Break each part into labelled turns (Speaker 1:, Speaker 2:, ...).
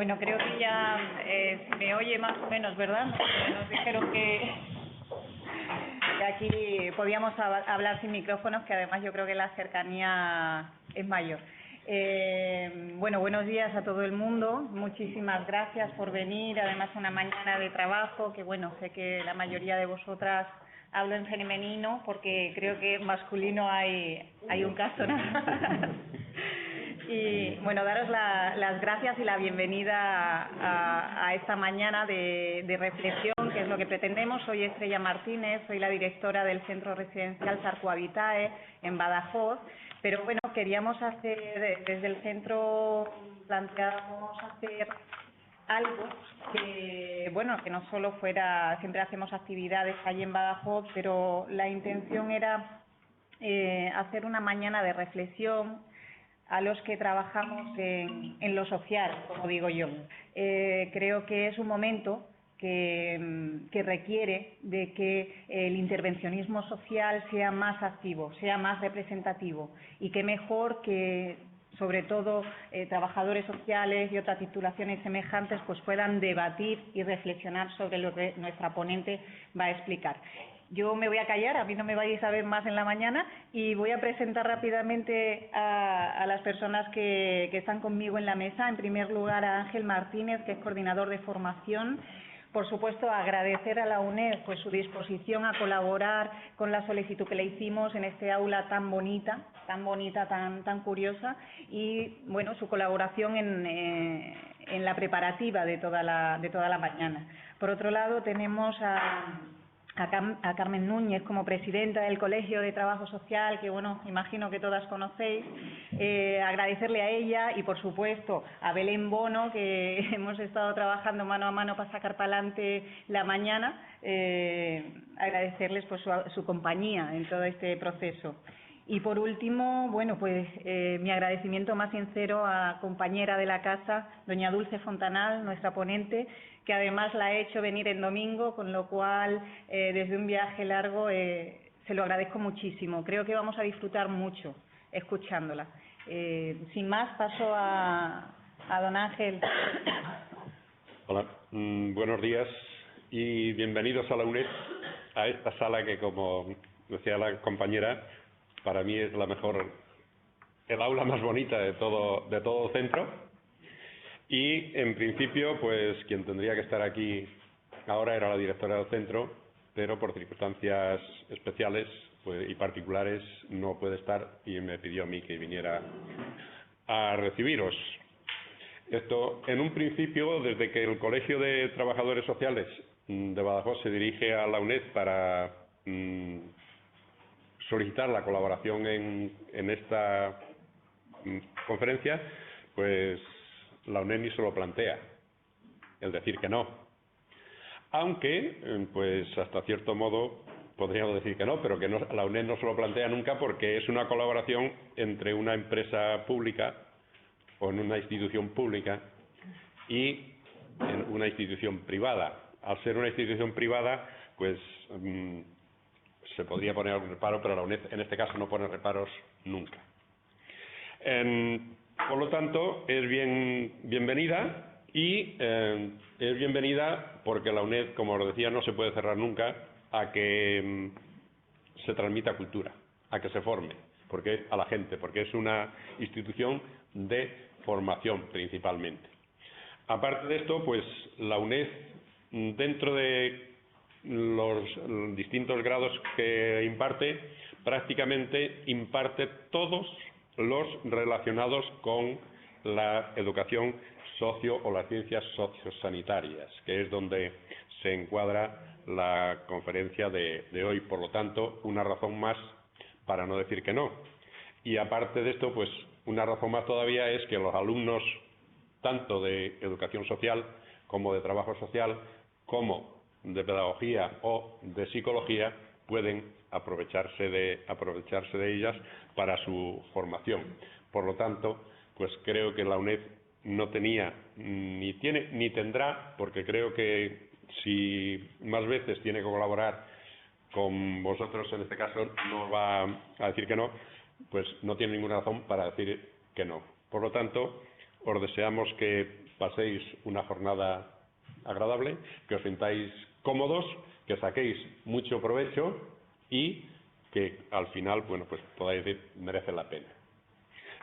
Speaker 1: Bueno, creo que ya se me oye más o menos, ¿verdad? Nos dijeron que aquí podíamos hablar sin micrófonos, que además yo creo que la cercanía es mayor. Bueno, buenos días a todo el mundo. Muchísimas gracias por venir. Además, una mañana de trabajo, que bueno, sé que la mayoría de vosotras hablo en femenino, porque creo que en masculino hay un caso, ¿no? Y bueno, daros las gracias y la bienvenida a esta mañana de reflexión, que es lo que pretendemos. Soy Estrella Martínez, soy la directora del Centro Residencial Zarco Habitae en Badajoz, pero bueno, queríamos hacer, desde el centro planteábamos hacer algo que, bueno, que no solo fuera, siempre hacemos actividades allí en Badajoz, pero la intención era hacer una mañana de reflexión a los que trabajamos en lo social, como digo yo. Creo que es un momento que requiere de que el intervencionismo social sea más activo, sea más representativo, y qué mejor que, sobre todo, trabajadores sociales y otras titulaciones semejantes pues puedan debatir y reflexionar sobre lo que nuestra ponente va a explicar. Yo me voy a callar, a mí no me vais a ver más en la mañana, y voy a presentar rápidamente a las personas que están conmigo en la mesa. En primer lugar, a Ángel Martínez, que es coordinador de formación. Por supuesto, agradecer a la UNED pues su disposición a colaborar con la solicitud que le hicimos en este aula tan bonita, tan curiosa, y bueno, su colaboración en la preparativa de toda la mañana. Por otro lado, tenemos a Carmen Núñez como presidenta del Colegio de Trabajo Social, que bueno, imagino que todas conocéis. Agradecerle a ella y por supuesto a Belén Bono, que hemos estado trabajando mano a mano para sacar para adelante la mañana. Agradecerles pues su compañía en todo este proceso. Y por último, bueno, pues mi agradecimiento más sincero a compañera de la casa, doña Dulce Fontanal, nuestra ponente, que además la he hecho venir en domingo, con lo cual desde un viaje largo se lo agradezco muchísimo. Creo que vamos a disfrutar mucho escuchándola. Sin más, paso a don Ángel.
Speaker 2: Hola, buenos días y bienvenidos a la UNED, a esta sala que, como decía la compañera, para mí es el aula más bonita de todo el centro. Y en principio, pues quien tendría que estar aquí ahora era la directora del centro, pero por circunstancias especiales y particulares no puede estar, y me pidió a mí que viniera a recibiros. Esto, en un principio, desde que el Colegio de Trabajadores Sociales de Badajoz se dirige a la UNED para solicitar la colaboración en esta conferencia, pues la UNED ni se lo plantea, el decir que no. Aunque, pues hasta cierto modo, podríamos decir que no, pero que la UNED no se lo plantea nunca, porque es una colaboración entre una empresa pública o en una institución pública y en una institución privada. Al ser una institución privada, pues se podría poner algún reparo, pero la UNED en este caso no pone reparos nunca. Por lo tanto, es bienvenida, y es bienvenida porque la UNED, como os decía, no se puede cerrar nunca a que se transmita cultura, a que se forme a la gente, porque es una institución de formación principalmente. Aparte de esto, pues la UNED, dentro de los distintos grados que imparte, prácticamente imparte todos los relacionados con la educación o las ciencias sociosanitarias, que es donde se encuadra la conferencia de hoy. Por lo tanto, una razón más para no decir que no. Y aparte de esto, pues una razón más todavía es que los alumnos, tanto de educación social como de trabajo social, como de pedagogía o de psicología, pueden aprovecharse de ellas para su formación. Por lo tanto, pues creo que la UNED no tenía, ni tiene, ni tendrá, porque creo que si más veces tiene que colaborar con vosotros, en este caso no va a decir que no, pues no tiene ninguna razón para decir que no. Por lo tanto, os deseamos que paséis una jornada agradable, que os sintáis cómodos, que saquéis mucho provecho y que al final, bueno, pues podáis decir, merece la pena.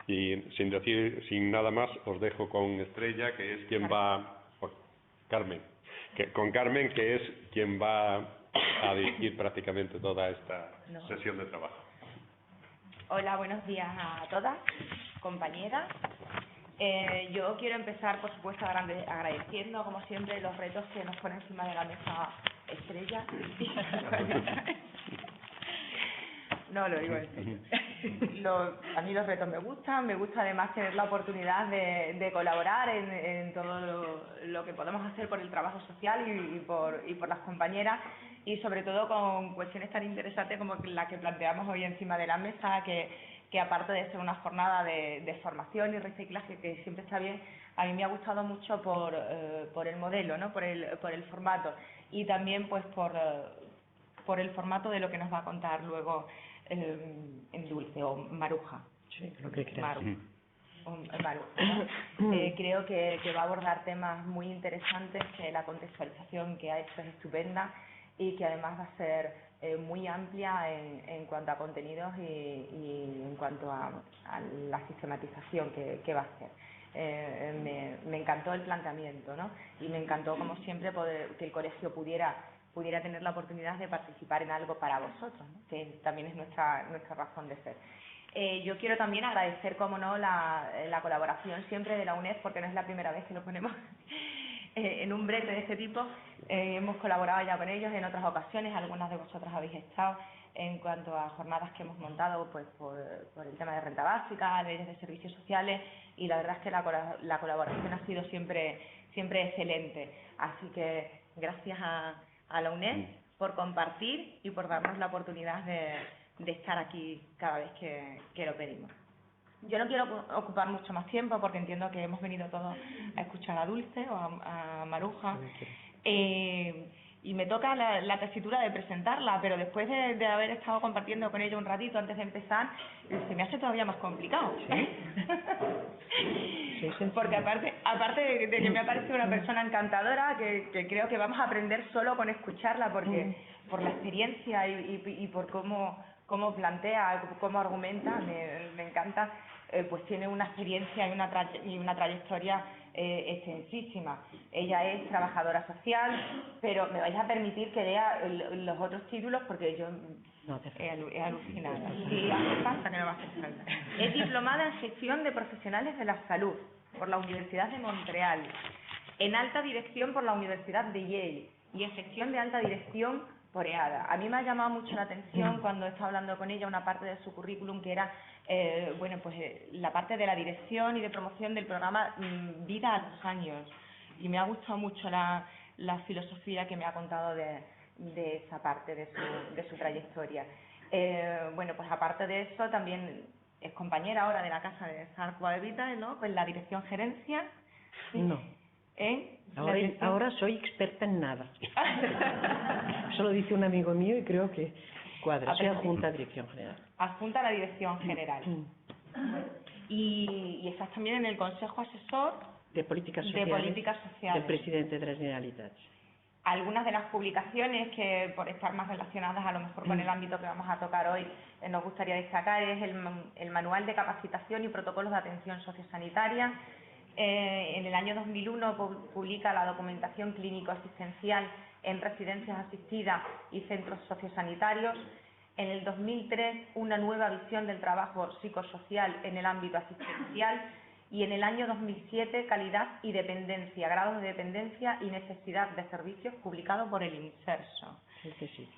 Speaker 2: Y sin nada más, os dejo con Estrella, que es quien va... Carmen. Con Carmen, que es quien va a dirigir prácticamente toda esta sesión de trabajo.
Speaker 3: Hola, buenos días a todas, compañeras. Yo quiero empezar, por supuesto, agradeciendo, como siempre, los retos que nos pone encima de la mesa Estrella. No, lo digo en serio. A mí los retos me gusta además tener la oportunidad de colaborar en todo lo que podemos hacer por el trabajo social y por las compañeras, y sobre todo con cuestiones tan interesantes como la que planteamos hoy encima de la mesa, que aparte de ser una jornada de formación y reciclaje, que siempre está bien, a mí me ha gustado mucho por el modelo, ¿no? por el formato, y también pues por el formato de lo que nos va a contar luego en Dulce o Maruja.
Speaker 4: Sí, lo que creas.
Speaker 3: Maruja, ¿no? Creo que va a abordar temas muy interesantes, que la contextualización que ha hecho es estupenda y que además va a ser muy amplia en cuanto a contenidos y en cuanto a la sistematización que va a hacer. Me encantó el planteamiento, ¿no? Y me encantó, como siempre, que el colegio pudiera tener la oportunidad de participar en algo para vosotros, ¿no? Que también es nuestra razón de ser. Yo quiero también agradecer, como no, la colaboración siempre de la UNED, porque no es la primera vez que lo ponemos en un brete de este tipo. Hemos colaborado ya con ellos en otras ocasiones, algunas de vosotras habéis estado en cuanto a jornadas que hemos montado pues por el tema de renta básica, leyes de servicios sociales, y la verdad es que la colaboración ha sido siempre excelente. Así que gracias a la UNED por compartir y por darnos la oportunidad de estar aquí cada vez que lo pedimos. Yo no quiero ocupar mucho más tiempo porque entiendo que hemos venido todos a escuchar a Dulce o a Maruja, y me toca la tesitura de presentarla, pero después de haber estado compartiendo con ella un ratito antes de empezar, se me hace todavía más complicado. Porque aparte de que me ha parecido una persona encantadora, que creo que vamos a aprender solo con escucharla, porque por la experiencia y por cómo plantea, cómo argumenta, me encanta, pues tiene una experiencia y una trayectoria extensísima. Ella es trabajadora social, pero me vais a permitir que lea los otros títulos porque yo he alucinado. Sí, hace falta que no me hace falta. Es diplomada en Gestión de Profesionales de la Salud por la Universidad de Montreal, en Alta Dirección por la Universidad de Yale y en Gestión de Alta Dirección por EADA. A mí me ha llamado mucho la atención cuando estaba hablando con ella una parte de su currículum que era la parte de la dirección y de promoción del programa Vida a los Años, y me ha gustado mucho la filosofía que me ha contado de esa parte de su trayectoria. Pues aparte de eso, también es compañera ahora de la Casa de Sarcoavita, ¿no? Pues la dirección gerencia.
Speaker 4: No. Ahora soy experta en nada. Eso lo dice un amigo mío y creo que cuadra. Soy adjunta a Dirección General.
Speaker 3: Adjunta a la Dirección General. Y estás también en el Consejo Asesor
Speaker 4: de Políticas Sociales del Presidente de la Generalitat.
Speaker 3: Algunas de las publicaciones que, por estar más relacionadas a lo mejor con el ámbito que vamos a tocar hoy, nos gustaría destacar es el Manual de Capacitación y Protocolos de Atención Sociosanitaria. En el año 2001 publica la documentación clínico-asistencial en residencias asistidas y centros sociosanitarios. En el 2003, una nueva visión del trabajo psicosocial en el ámbito asistencial. Y en el año 2007, Calidad y Dependencia, Grados de Dependencia y Necesidad de Servicios, publicado por el INSERSO.
Speaker 4: Sí.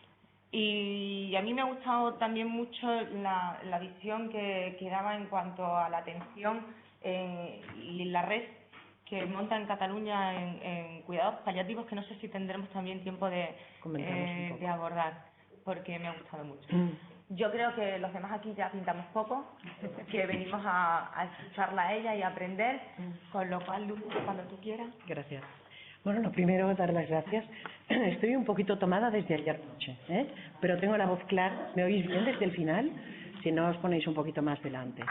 Speaker 3: Y a mí me ha gustado también mucho la visión que daba en cuanto a la atención y la red que monta en Cataluña en cuidados paliativos, que no sé si tendremos también tiempo de abordar, porque me ha gustado mucho. Yo creo que los demás aquí ya pintamos poco, que venimos a escucharla a ella y a aprender, con lo cual, Luz, cuando tú quieras.
Speaker 4: Gracias. Bueno, lo primero, dar las gracias. Estoy un poquito tomada desde ayer noche, pero tengo la voz clara. ¿Me oís bien desde el final? Si no, os ponéis un poquito más delante.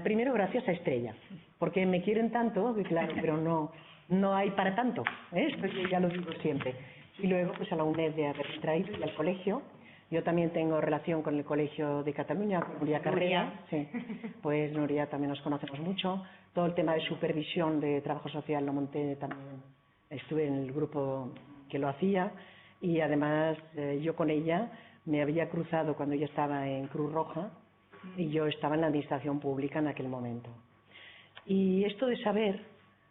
Speaker 4: Primero, gracias a Estrella, porque me quieren tanto, que claro, pero no hay para tanto, ¿eh? Esto yo ya lo digo siempre. Y luego, pues a la UNED de haber traído y al colegio. Yo también tengo relación con el Colegio de Cataluña, con Nuria Carrera. Sí. Pues Nuria también nos conocemos mucho. Todo el tema de supervisión de trabajo social lo monté también. Estuve en el grupo que lo hacía y además yo con ella me había cruzado cuando ella estaba en Cruz Roja y yo estaba en la administración pública en aquel momento. Y esto de saber,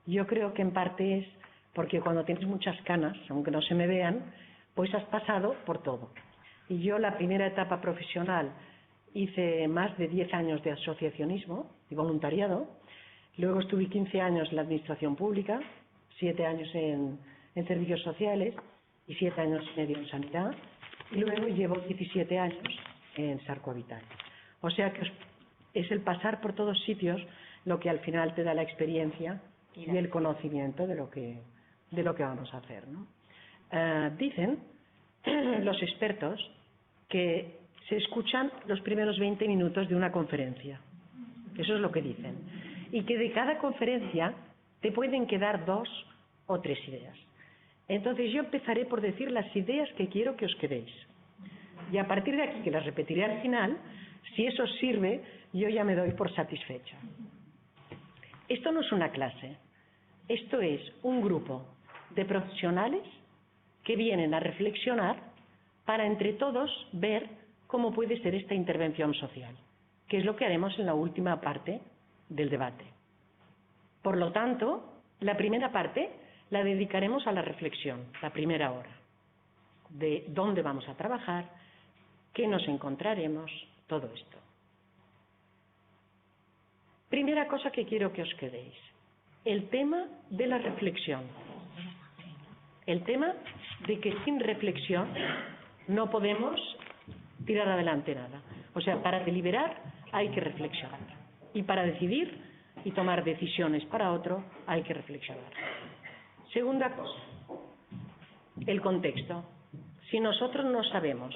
Speaker 4: yo creo que en parte es porque cuando tienes muchas canas, aunque no se me vean, pues has pasado por todo. Y yo la primera etapa profesional hice más de 10 años de asociacionismo y voluntariado, luego estuve 15 años en la administración pública, 7 años en servicios sociales y 7 años y medio en sanidad, y luego llevo 17 años en Sarco Vital. O sea que es el pasar por todos sitios lo que al final te da la experiencia y el conocimiento de lo que vamos a hacer, ¿no? Dicen los expertos que se escuchan los primeros 20 minutos de una conferencia. Eso es lo que dicen. Y que de cada conferencia te pueden quedar 2 o 3 ideas. Entonces yo empezaré por decir las ideas que quiero que os quedéis. Y a partir de aquí, que las repetiré al final, si eso os sirve, yo ya me doy por satisfecha. Esto no es una clase. Esto es un grupo de profesionales que vienen a reflexionar para entre todos ver cómo puede ser esta intervención social, que es lo que haremos en la última parte del debate. Por lo tanto, la primera parte la dedicaremos a la reflexión, la primera hora, de dónde vamos a trabajar, qué nos encontraremos, todo esto. Primera cosa que quiero que os quedéis, el tema de la reflexión. El tema de que sin reflexión no podemos tirar adelante nada. O sea, para deliberar hay que reflexionar. Y para decidir y tomar decisiones para otro hay que reflexionar. Segunda cosa, el contexto. Si nosotros no sabemos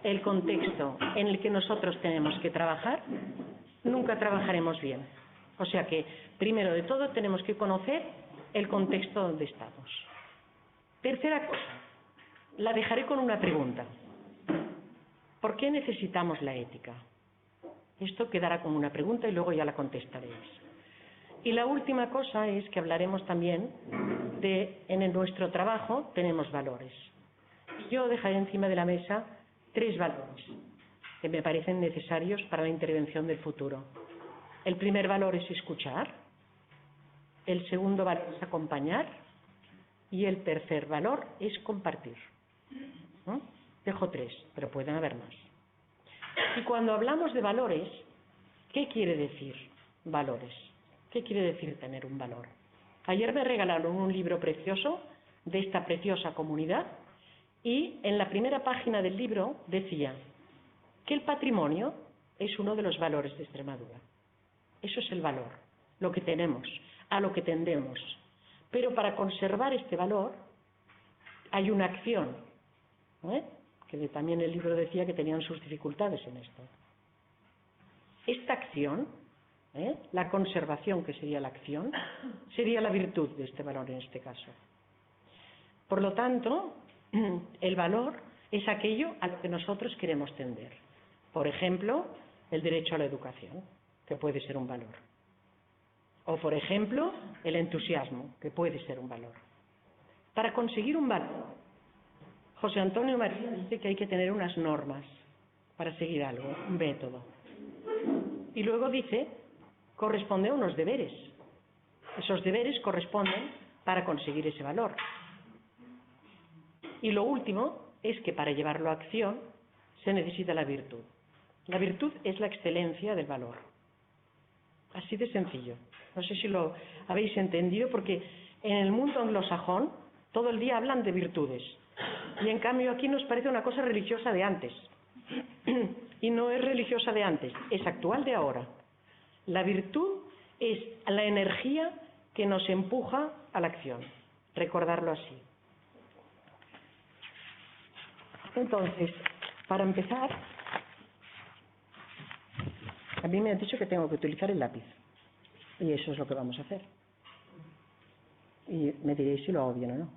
Speaker 4: el contexto en el que nosotros tenemos que trabajar, nunca trabajaremos bien. O sea que, primero de todo, tenemos que conocer el contexto donde estamos. Tercera cosa, la dejaré con una pregunta. ¿Por qué necesitamos la ética? Esto quedará como una pregunta y luego ya la contestaréis. Y la última cosa es que hablaremos también de, en nuestro trabajo tenemos valores. Yo dejaré encima de la mesa 3 valores que me parecen necesarios para la intervención del futuro. El primer valor es escuchar, el segundo valor es acompañar y el tercer valor es compartir. ¿No? Dejo 3, pero pueden haber más. Y cuando hablamos de valores, ¿qué quiere decir valores? ¿Qué quiere decir tener un valor? Ayer me regalaron un libro precioso de esta preciosa comunidad y en la primera página del libro decía que el patrimonio es uno de los valores de Extremadura. Eso es el valor, lo que tenemos, a lo que tendemos. Pero para conservar este valor hay una acción, que también el libro decía que tenían sus dificultades en esto. Esta acción, la conservación, que sería la acción, sería la virtud de este valor en este caso. Por lo tanto, el valor es aquello a lo que nosotros queremos tender. Por ejemplo, el derecho a la educación, que puede ser un valor. O, por ejemplo, el entusiasmo, que puede ser un valor. Para conseguir un valor, José Antonio María dice que hay que tener unas normas para seguir algo, un método. Y luego dice, corresponde a unos deberes. Esos deberes corresponden para conseguir ese valor. Y lo último es que para llevarlo a acción se necesita la virtud. La virtud es la excelencia del valor. Así de sencillo. No sé si lo habéis entendido, porque en el mundo anglosajón todo el día hablan de virtudes. Y en cambio aquí nos parece una cosa religiosa de antes. Y no es religiosa de antes, es actual de ahora. La virtud es la energía que nos empuja a la acción. Recordarlo así. Entonces, para empezar, a mí me han dicho que tengo que utilizar el lápiz. Y eso es lo que vamos a hacer. Y me diréis si lo hago bien o no.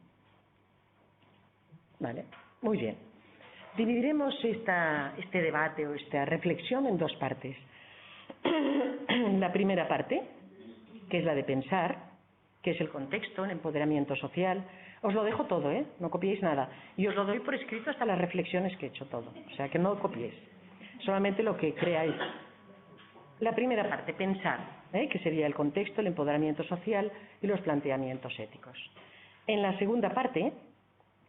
Speaker 4: Vale, muy bien. Dividiremos este debate o esta reflexión en dos partes. La primera parte, que es la de pensar, que es el contexto, el empoderamiento social. Os lo dejo todo, no copiéis nada. Y os lo doy por escrito hasta las reflexiones que he hecho todo. O sea, que no copiéis. Solamente lo que creáis. La primera parte, pensar, que sería el contexto, el empoderamiento social y los planteamientos éticos. En la segunda parte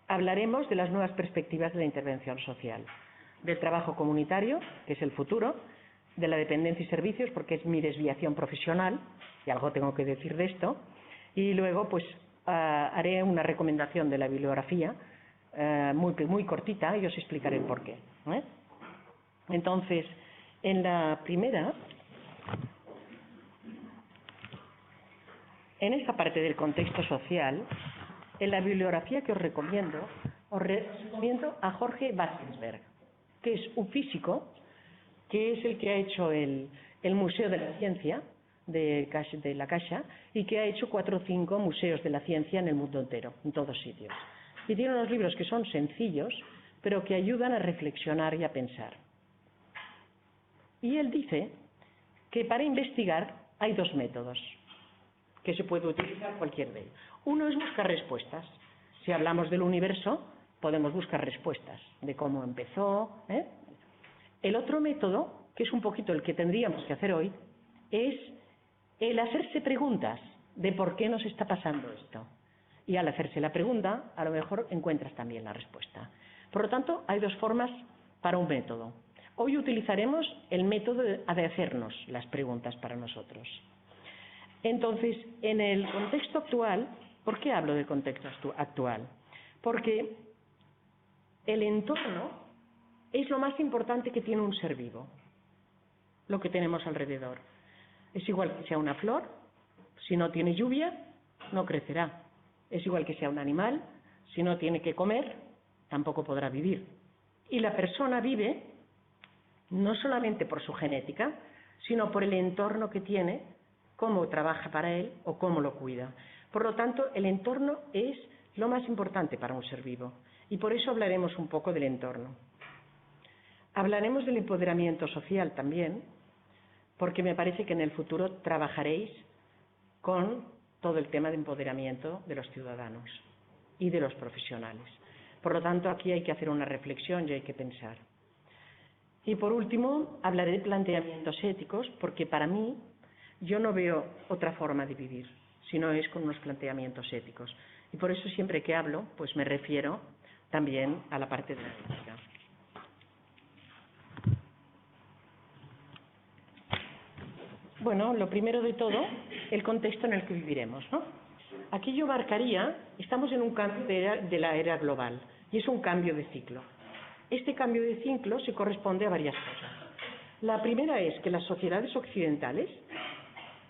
Speaker 4: hablaremos de las nuevas perspectivas de la intervención social, del trabajo comunitario, que es el futuro, de la dependencia y servicios, porque es mi desviación profesional, y algo tengo que decir de esto, y luego pues haré una recomendación de la bibliografía muy cortita y os explicaré el porqué. Entonces, en la primera, en esta parte del contexto social, en la bibliografía que os recomiendo a Jorge Wackersberg, que es un físico, que es el que ha hecho el Museo de la Ciencia de la Caixa y que ha hecho 4 o 5 museos de la ciencia en el mundo entero, en todos sitios. Y tiene unos libros que son sencillos, pero que ayudan a reflexionar y a pensar. Y él dice que para investigar hay 2 métodos que se puede utilizar cualquier de ellos. Uno es buscar respuestas. Si hablamos del universo, podemos buscar respuestas de cómo empezó. El otro método, que es un poquito el que tendríamos que hacer hoy, es el hacerse preguntas de por qué nos está pasando esto. Y al hacerse la pregunta, a lo mejor encuentras también la respuesta. Por lo tanto, hay 2 formas para un método. Hoy utilizaremos el método de hacernos las preguntas para nosotros. Entonces, en el contexto actual, ¿por qué hablo del contexto actual? Porque el entorno es lo más importante que tiene un ser vivo, lo que tenemos alrededor. Es igual que sea una flor, si no tiene lluvia, no crecerá. Es igual que sea un animal, si no tiene que comer, tampoco podrá vivir. Y la persona vive no solamente por su genética, sino por el entorno que tiene, cómo trabaja para él o cómo lo cuida. Por lo tanto, el entorno es lo más importante para un ser vivo. Y por eso hablaremos un poco del entorno. Hablaremos del empoderamiento social también, porque me parece que en el futuro trabajaréis con todo el tema de empoderamiento de los ciudadanos y de los profesionales. Por lo tanto, aquí hay que hacer una reflexión y hay que pensar. Y por último, hablaré de planteamientos éticos, porque para mí yo no veo otra forma de vivir, sino es con unos planteamientos éticos. Y por eso siempre que hablo, pues me refiero también a la parte de la ética. Bueno, lo primero de todo, el contexto en el que viviremos, ¿no? Aquí yo marcaría, estamos en un cambio de la era global, y es un cambio de ciclo. Este cambio de ciclo se corresponde a varias cosas. La primera es que las sociedades occidentales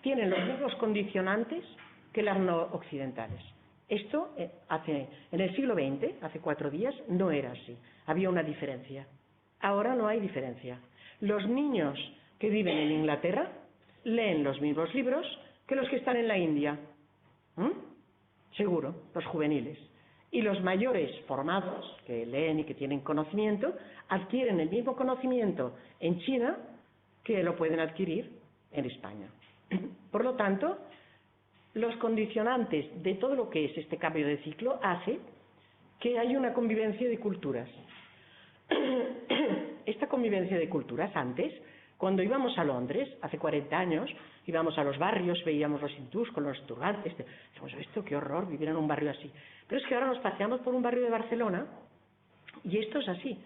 Speaker 4: tienen los mismos condicionantes que las no occidentales. Esto en el siglo XX, hace 4 días, no era así. Había una diferencia. Ahora no hay diferencia. Los niños que viven en Inglaterra leen los mismos libros que los que están en la India. Seguro, los juveniles. Y los mayores formados, que leen y que tienen conocimiento, adquieren el mismo conocimiento en China que lo pueden adquirir en España. Por lo tanto, los condicionantes de todo lo que es este cambio de ciclo hace que haya una convivencia de culturas. Esta convivencia de culturas antes, cuando íbamos a Londres, hace 40 años, íbamos a los barrios, veíamos los hindús con los turbantes, decíamos, esto qué horror, vivir en un barrio así. Pero es que ahora nos paseamos por un barrio de Barcelona y esto es así.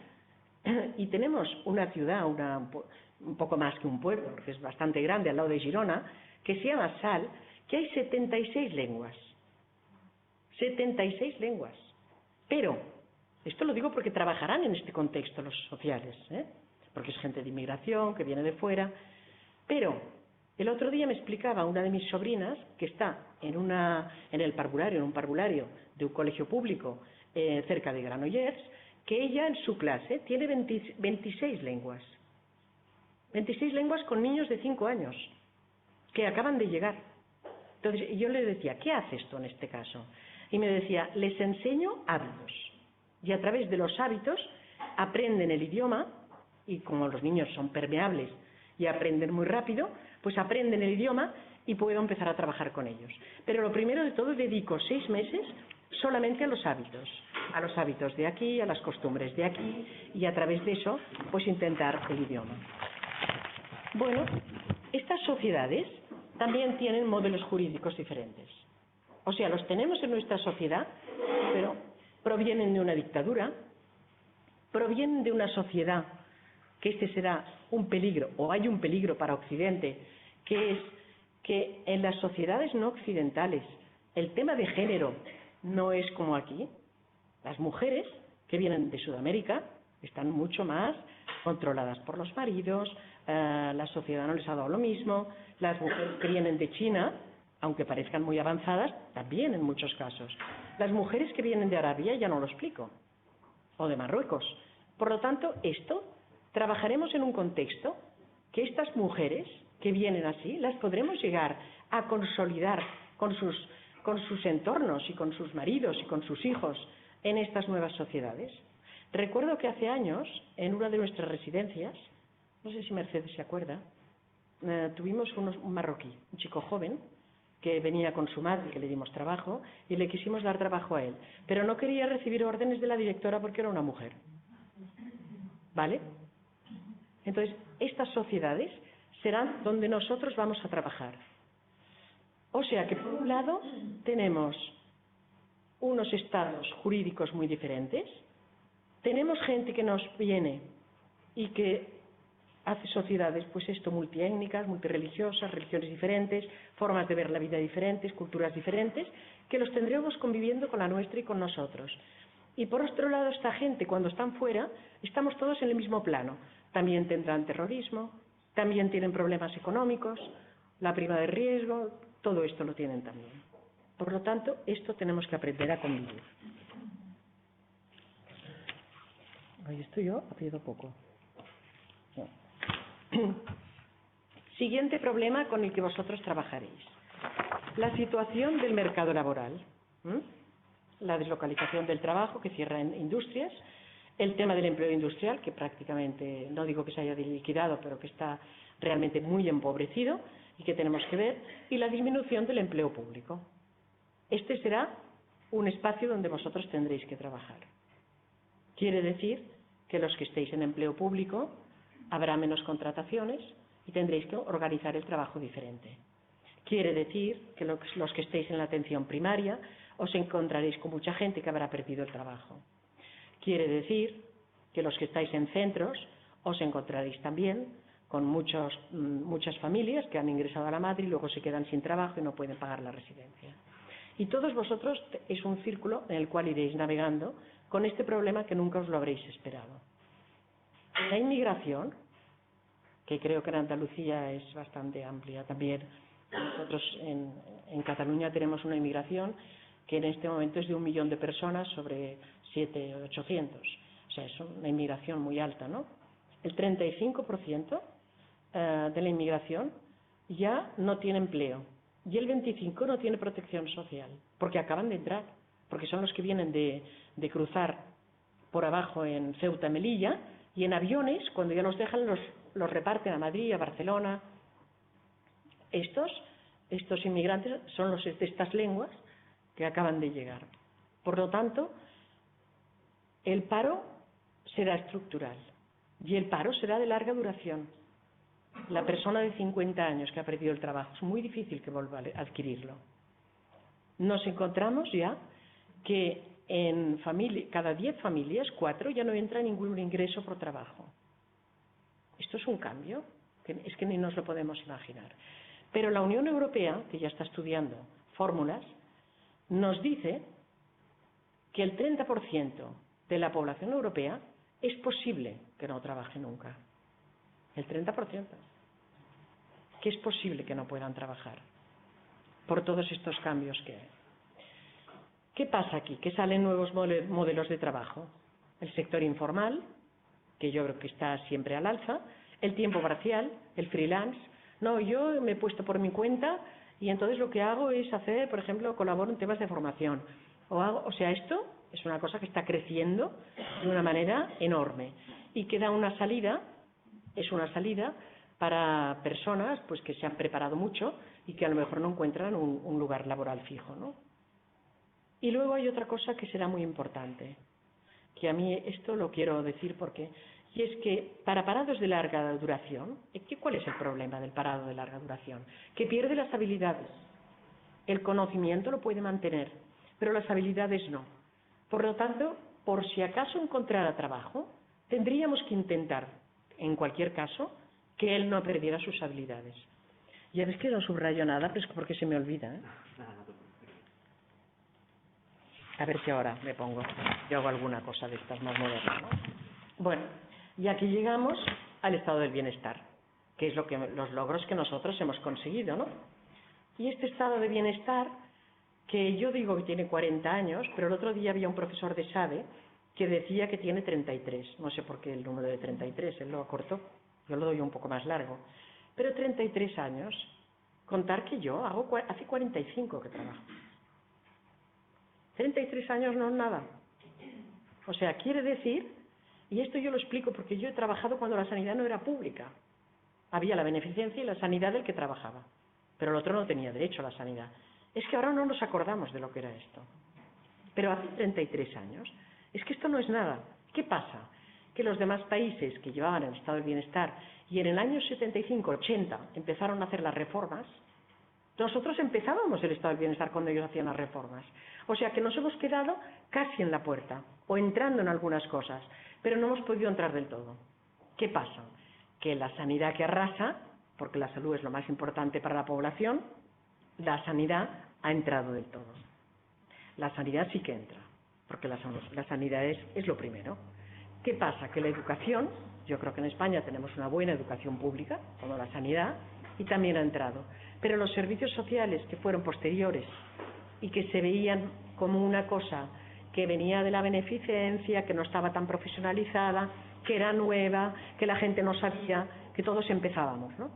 Speaker 4: Y tenemos una ciudad, un poco más que un pueblo, porque es bastante grande, al lado de Girona, que se llama Sal, que hay 76 lenguas. 76 lenguas. Pero, esto lo digo porque trabajarán en este contexto los sociales, porque es gente de inmigración, que viene de fuera. Pero, el otro día me explicaba una de mis sobrinas, que está en un parvulario de un colegio público cerca de Granollers, que ella en su clase tiene 26 lenguas. 26 lenguas con niños de 5 años, que acaban de llegar. Entonces yo le decía, ¿qué haces tú en este caso? Y me decía, les enseño hábitos. Y a través de los hábitos aprenden el idioma, y como los niños son permeables y aprenden muy rápido, pues aprenden el idioma y puedo empezar a trabajar con ellos. Pero lo primero de todo, dedico 6 meses solamente a los hábitos de aquí, a las costumbres de aquí, y a través de eso, pues intentar el idioma. Bueno, estas sociedades también tienen modelos jurídicos diferentes. O sea, los tenemos en nuestra sociedad, pero provienen de una dictadura, provienen de una sociedad que este será un peligro, o hay un peligro para Occidente, que es que en las sociedades no occidentales el tema de género no es como aquí. Las mujeres que vienen de Sudamérica están mucho más controladas por los maridos, la sociedad no les ha dado lo mismo, las mujeres que vienen de China, aunque parezcan muy avanzadas, también en muchos casos. Las mujeres que vienen de Arabia ya no lo explico, o de Marruecos. Por lo tanto, trabajaremos en un contexto que estas mujeres que vienen así, las podremos llegar a consolidar con sus entornos y con sus maridos y con sus hijos en estas nuevas sociedades. Recuerdo que hace años, en una de nuestras residencias, no sé si Mercedes se acuerda, tuvimos un marroquí, un chico joven, que venía con su madre, que le dimos trabajo, y le quisimos dar trabajo a él. Pero no quería recibir órdenes de la directora porque era una mujer. ¿Vale? Entonces, estas sociedades serán donde nosotros vamos a trabajar. O sea que, por un lado, tenemos unos estados jurídicos muy diferentes, tenemos gente que nos viene y que hace sociedades, pues multiétnicas, multireligiosas, religiones diferentes, formas de ver la vida diferentes, culturas diferentes, que los tendremos conviviendo con la nuestra y con nosotros. Y por otro lado, esta gente, cuando están fuera, estamos todos en el mismo plano. También tendrán terrorismo, también tienen problemas económicos, la prima de riesgo, todo esto lo tienen también. Por lo tanto, esto tenemos que aprender a convivir. Ahí estoy yo, ha pedido poco. No. Siguiente problema con el que vosotros trabajaréis. La situación del mercado laboral. La deslocalización del trabajo que cierra en industrias, el tema del empleo industrial, que prácticamente, no digo que se haya liquidado, pero que está realmente muy empobrecido y que tenemos que ver, y la disminución del empleo público. Este será un espacio donde vosotros tendréis que trabajar. Quiere decir que los que estéis en empleo público habrá menos contrataciones y tendréis que organizar el trabajo diferente. Quiere decir que los que estéis en la atención primaria os encontraréis con mucha gente que habrá perdido el trabajo. Quiere decir que los que estáis en centros os encontraréis también con muchas familias que han ingresado a la madre y luego se quedan sin trabajo y no pueden pagar la residencia. Y todos vosotros es un círculo en el cual iréis navegando con este problema que nunca os lo habréis esperado. La inmigración, que creo que en Andalucía es bastante amplia también. Nosotros en Cataluña tenemos una inmigración que en este momento es de 1 millón de personas sobre 700 o 800. O sea, es una inmigración muy alta, ¿no? El 35% de la inmigración ya no tiene empleo y el 25% no tiene protección social, porque acaban de entrar, porque son los que vienen de cruzar por abajo en Ceuta, Melilla, y en aviones, cuando ya los dejan, los reparten a Madrid, a Barcelona. Estos inmigrantes son los de estas lenguas que acaban de llegar. Por lo tanto, el paro será estructural y el paro será de larga duración. La persona de 50 años que ha perdido el trabajo es muy difícil que vuelva a adquirirlo. Nos encontramos ya que cada 10 familias, 4 ya no entra ningún ingreso por trabajo. Esto es un cambio, que es que ni nos lo podemos imaginar. Pero la Unión Europea, que ya está estudiando fórmulas, nos dice que el 30% de la población europea es posible que no trabaje nunca. El 30%. Que es posible que no puedan trabajar por todos estos cambios que hay. ¿Qué pasa aquí? Que salen nuevos modelos de trabajo. El sector informal, que yo creo que está siempre al alza, el tiempo parcial, el freelance. No, yo me he puesto por mi cuenta Y entonces lo que hago es hacer, por ejemplo, colaboro en temas de formación. O sea, esto es una cosa que está creciendo de una manera enorme y que da una salida, es una salida para personas pues que se han preparado mucho y que a lo mejor no encuentran un lugar laboral fijo, ¿no? Y luego hay otra cosa que será muy importante, que a mí esto lo quiero decir porque, y es que para parados de larga duración, ¿cuál es el problema del parado de larga duración? Que pierde las habilidades. El conocimiento lo puede mantener, pero las habilidades no. Por lo tanto, por si acaso encontrara trabajo, tendríamos que intentar, en cualquier caso, que él no perdiera sus habilidades. Ya ves que no subrayo nada, pero es porque se me olvida, ¿eh? A ver si ahora me pongo, yo hago alguna cosa de estas más modernas, ¿no? Bueno, y aquí llegamos al estado del bienestar, que es los logros que nosotros hemos conseguido, ¿no? Y este estado de bienestar, que yo digo que tiene 40 años, pero el otro día había un profesor de SADE que decía que tiene 33, no sé por qué el número de 33, él lo acortó, yo lo doy un poco más largo, pero 33 años, contar que yo hace 45 que trabajo. 33 años no es nada. O sea, quiere decir, y esto yo lo explico porque yo he trabajado cuando la sanidad no era pública. Había la beneficencia y la sanidad del que trabajaba, pero el otro no tenía derecho a la sanidad. Es que ahora no nos acordamos de lo que era esto. Pero hace 33 años, es que esto no es nada. ¿Qué pasa? Que los demás países que llevaban el estado del bienestar y en el año 75, 80 empezaron a hacer las reformas, nosotros empezábamos el estado del bienestar cuando ellos hacían las reformas. O sea que nos hemos quedado casi en la puerta, o entrando en algunas cosas, pero no hemos podido entrar del todo. ¿Qué pasa? Que la sanidad que arrasa, porque la salud es lo más importante para la población, la sanidad ha entrado del todo. La sanidad sí que entra, porque la sanidad es lo primero. ¿Qué pasa? Que la educación, yo creo que en España tenemos una buena educación pública, como la sanidad, y también ha entrado. Pero los servicios sociales que fueron posteriores y que se veían como una cosa que venía de la beneficencia, que no estaba tan profesionalizada, que era nueva, que la gente no sabía, que todos empezábamos, ¿no?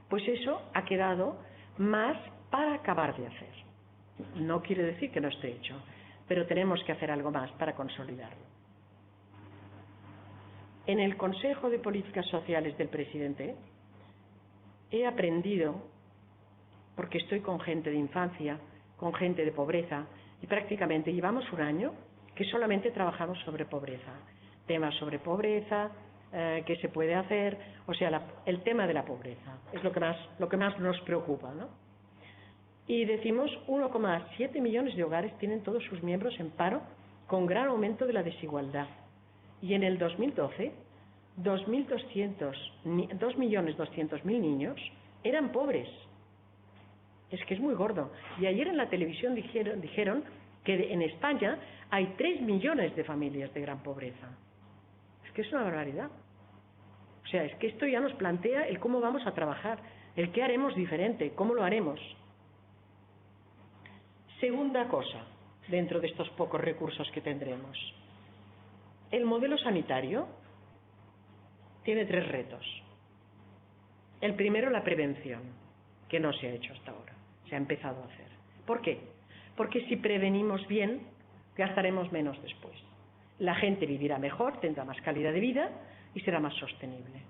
Speaker 4: Pues eso ha quedado más para acabar de hacer. No quiere decir que no esté hecho, pero tenemos que hacer algo más para consolidarlo. En el Consejo de Políticas Sociales del presidente he aprendido, porque estoy con gente de infancia, con gente de pobreza, y prácticamente llevamos un año que solamente trabajamos sobre pobreza. Temas sobre pobreza, qué se puede hacer, o sea, el tema de la pobreza es lo que más nos preocupa, ¿no? Y decimos 1,7 millones de hogares tienen todos sus miembros en paro, con gran aumento de la desigualdad. Y en el 2012, 2.200.000 niños eran pobres. Es que es muy gordo. Y ayer en la televisión dijeron que en España hay 3 millones de familias de gran pobreza. Es que es una barbaridad. O sea, es que esto ya nos plantea el cómo vamos a trabajar, el qué haremos diferente, cómo lo haremos. Segunda cosa, dentro de estos pocos recursos que tendremos. El modelo sanitario tiene 3 retos. El primero, la prevención, que no se ha hecho hasta ahora, se ha empezado a hacer. ¿Por qué? Porque si prevenimos bien, gastaremos menos después. La gente vivirá mejor, tendrá más calidad de vida y será más sostenible.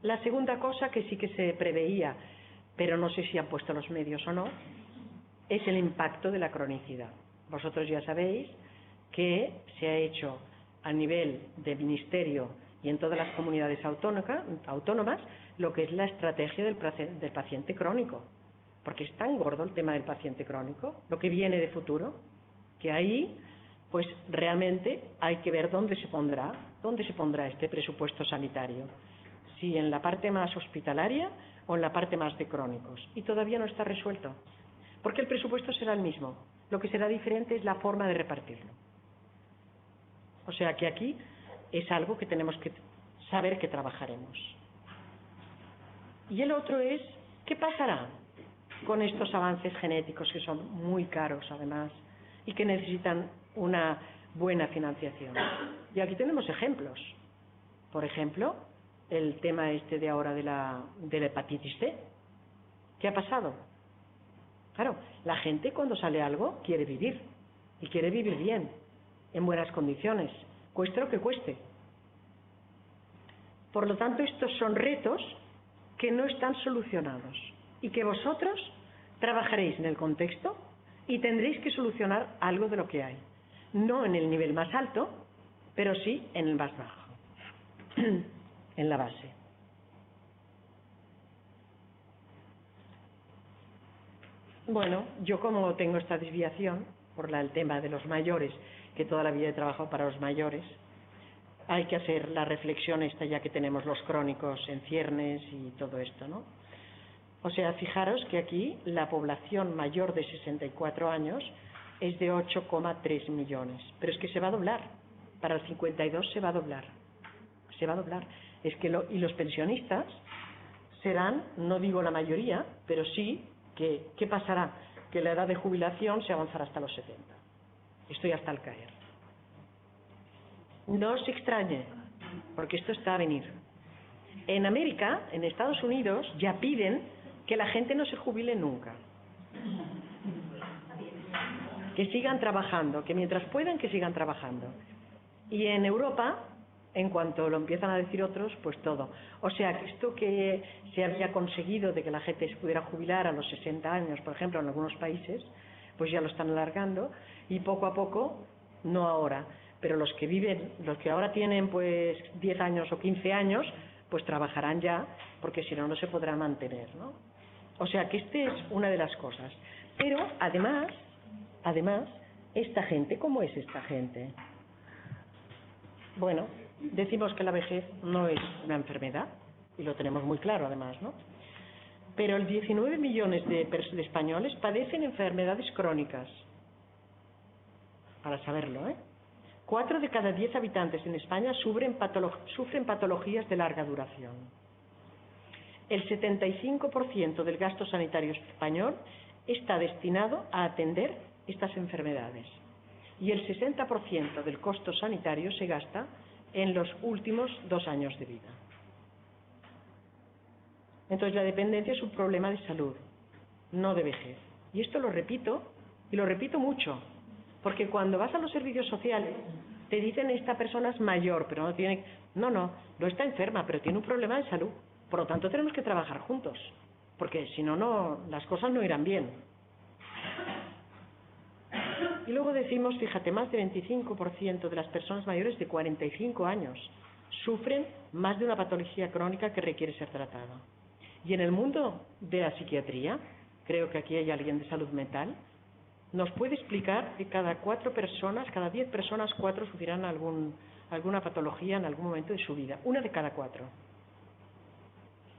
Speaker 4: La segunda cosa, que sí que se preveía, pero no sé si han puesto los medios o no, es el impacto de la cronicidad. Vosotros ya sabéis que se ha hecho a nivel de ministerio y en todas las comunidades autónomas lo que es la estrategia del paciente crónico, porque es tan gordo el tema del paciente crónico, lo que viene de futuro, que ahí pues realmente hay que ver dónde se pondrá este presupuesto sanitario, si en la parte más hospitalaria o en la parte más de crónicos, y todavía no está resuelto, porque el presupuesto será el mismo, lo que será diferente es la forma de repartirlo. O sea que aquí es algo que tenemos que saber que trabajaremos. Y el otro es, ¿qué pasará con estos avances genéticos que son muy caros además y que necesitan una buena financiación? Y aquí tenemos ejemplos. Por ejemplo, el tema este de ahora de la hepatitis C. ¿Qué ha pasado? Claro, la gente cuando sale algo quiere vivir, y quiere vivir bien, en buenas condiciones, cueste lo que cueste. Por lo tanto, estos son retos que no están solucionados y que vosotros trabajaréis en el contexto y tendréis que solucionar algo de lo que hay. No en el nivel más alto, pero sí en el más bajo, en la base. Bueno, yo como tengo esta desviación por el tema de los mayores, que toda la vida he trabajado para los mayores, hay que hacer la reflexión esta ya que tenemos los crónicos en ciernes y todo esto, ¿no? O sea, fijaros que aquí la población mayor de 64 años es de 8,3 millones, pero es que se va a doblar, para el 52 se va a doblar, se va a doblar. Es que y los pensionistas serán, no digo la mayoría, pero sí que, ¿qué pasará? Que la edad de jubilación se avanzará hasta los 70. Esto ya está al caer. No os extrañe, porque esto está a venir. En América, en Estados Unidos, ya piden que la gente no se jubile nunca. Que sigan trabajando, que mientras puedan, que sigan trabajando. Y en Europa, en cuanto lo empiezan a decir otros, pues todo. O sea, que esto que se había conseguido de que la gente se pudiera jubilar a los 60 años, por ejemplo, en algunos países, pues ya lo están alargando y poco a poco, no ahora, pero los que viven, los que ahora tienen pues 10 años o 15 años, pues trabajarán ya, porque si no, no se podrán mantener, ¿no? O sea que esta es una de las cosas. Pero además, esta gente, ¿cómo es esta gente? Bueno, decimos que la vejez no es una enfermedad, y lo tenemos muy claro además, ¿no? Pero el 19 millones de españoles padecen enfermedades crónicas, para saberlo, ¿eh? 4 de cada 10 habitantes en España sufren patologías de larga duración. El 75% del gasto sanitario español está destinado a atender estas enfermedades. Y el 60% del costo sanitario se gasta en los últimos 2 años de vida. Entonces la dependencia es un problema de salud, no de vejez. Y esto lo repito, y lo repito mucho, porque cuando vas a los servicios sociales te dicen esta persona es mayor, pero no tiene... No está enferma, pero tiene un problema de salud. Por lo tanto tenemos que trabajar juntos, porque si no, las cosas no irán bien. Y luego decimos, fíjate, más del 25% de las personas mayores de 45 años sufren más de una patología crónica que requiere ser tratada. Y en el mundo de la psiquiatría, creo que aquí hay alguien de salud mental, nos puede explicar que cada 4 personas, cada 10 personas, 4 sufrirán alguna patología en algún momento de su vida. 1 de cada 4.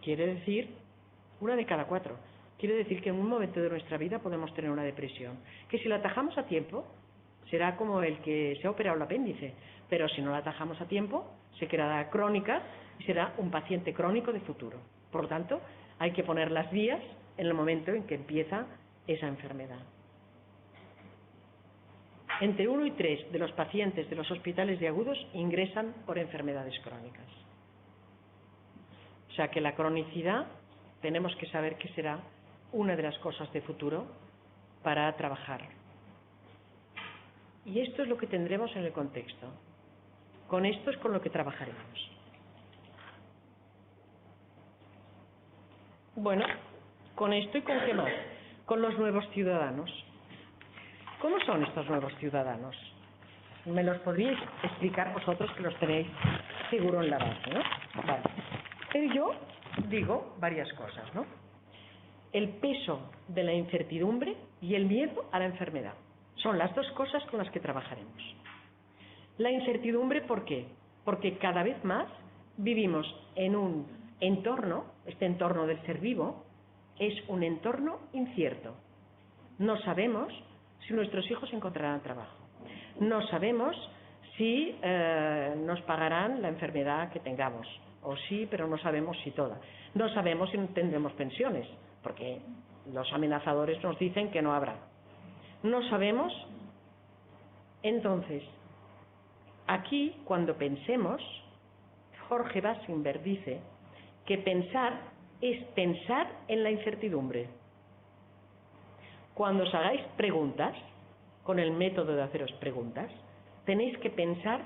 Speaker 4: Quiere decir, 1 de cada 4. Quiere decir que en un momento de nuestra vida podemos tener una depresión, que si la atajamos a tiempo, será como el que se ha operado el apéndice, pero si no la atajamos a tiempo, se quedará crónica y será un paciente crónico de futuro. Por lo tanto, hay que poner las vías en el momento en que empieza esa enfermedad. Entre 1 y 3 de los pacientes de los hospitales de agudos ingresan por enfermedades crónicas. O sea que la cronicidad tenemos que saber que será una de las cosas de futuro para trabajar. Y esto es lo que tendremos en el contexto. Con esto es con lo que trabajaremos. Bueno, con esto y con qué más. Con los nuevos ciudadanos. ¿Cómo son estos nuevos ciudadanos? ¿Me los podríais explicar vosotros que los tenéis seguro en la base, ¿no? Vale. Pero yo digo varias cosas, ¿no? El peso de la incertidumbre y el miedo a la enfermedad. Son las 2 cosas con las que trabajaremos. La incertidumbre, ¿por qué? Porque cada vez más vivimos en un entorno, este entorno del ser vivo, es un entorno incierto. No sabemos si nuestros hijos encontrarán trabajo. No sabemos si nos pagarán la enfermedad que tengamos. O sí, pero no sabemos si toda. No sabemos si tendremos pensiones, porque los amenazadores nos dicen que no habrá. No sabemos. Entonces, aquí, cuando pensemos, Jorge Basinger dice que pensar es pensar en la incertidumbre. cuando os hagáis preguntas, con el método de haceros preguntas, tenéis que pensar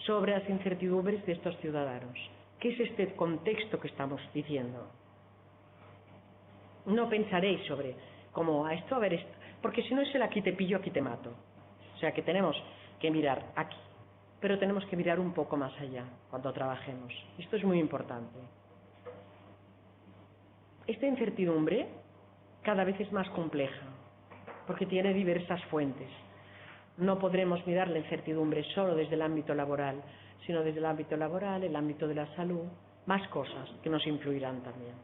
Speaker 4: sobre las incertidumbres de estos ciudadanos. ¿Qué es este contexto que estamos diciendo? No pensaréis sobre cómo a esto, a ver, esto, porque si no es el aquí te pillo, aquí te mato. O sea que tenemos que mirar aquí, pero tenemos que mirar un poco más allá cuando trabajemos. Esto es muy importante. Esta incertidumbre cada vez es más compleja, porque tiene diversas fuentes. No podremos mirar la incertidumbre solo desde el ámbito laboral, sino desde el ámbito laboral, el ámbito de la salud, más cosas que nos influirán también.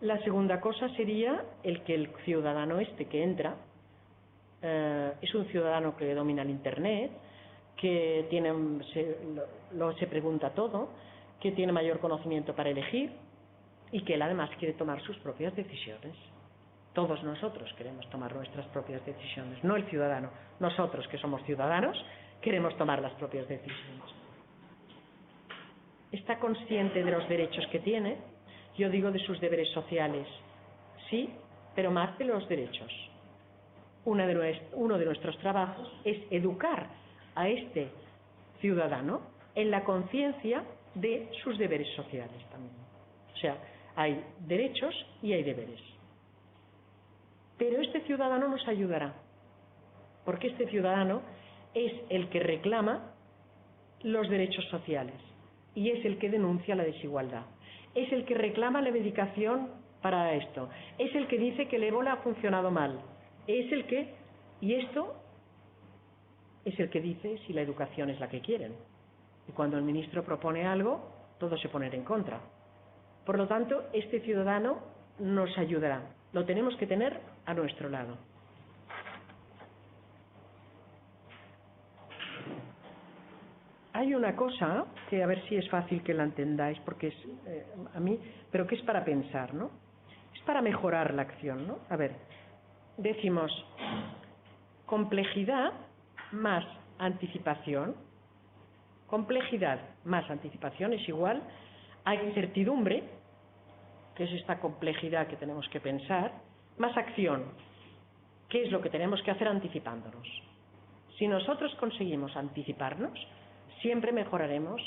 Speaker 4: La segunda cosa sería el que el ciudadano que entra es un ciudadano que domina el Internet, que se pregunta todo, que tiene mayor conocimiento para elegir y que él además quiere tomar sus propias decisiones. Todos nosotros queremos tomar nuestras propias decisiones, no el ciudadano. Nosotros, que somos ciudadanos, queremos tomar las propias decisiones. Está consciente de los derechos que tiene, yo digo de sus deberes sociales, sí, pero más de los derechos. Uno de nuestros trabajos es educar a este ciudadano en la conciencia de sus deberes sociales también. O sea, hay derechos y hay deberes. Pero este ciudadano nos ayudará, porque este ciudadano es el que reclama los derechos sociales y es el que denuncia la desigualdad. Es el que reclama la medicación para esto. Es el que dice que el ébola ha funcionado mal. Es el que, y esto es el que dice si la educación es la que quieren. Y cuando el ministro propone algo, todos se ponen en contra. Por lo tanto, este ciudadano nos ayudará. Lo tenemos que tener a nuestro lado. Hay una cosa que a ver si es fácil que la entendáis, porque es a mí, pero que es para pensar, ¿no? Es para mejorar la acción, ¿no? A ver, decimos complejidad más anticipación. Complejidad más anticipación es igual a incertidumbre, que es esta complejidad que tenemos que pensar, más acción, que es lo que tenemos que hacer anticipándonos. Si nosotros conseguimos anticiparnos, siempre mejoraremos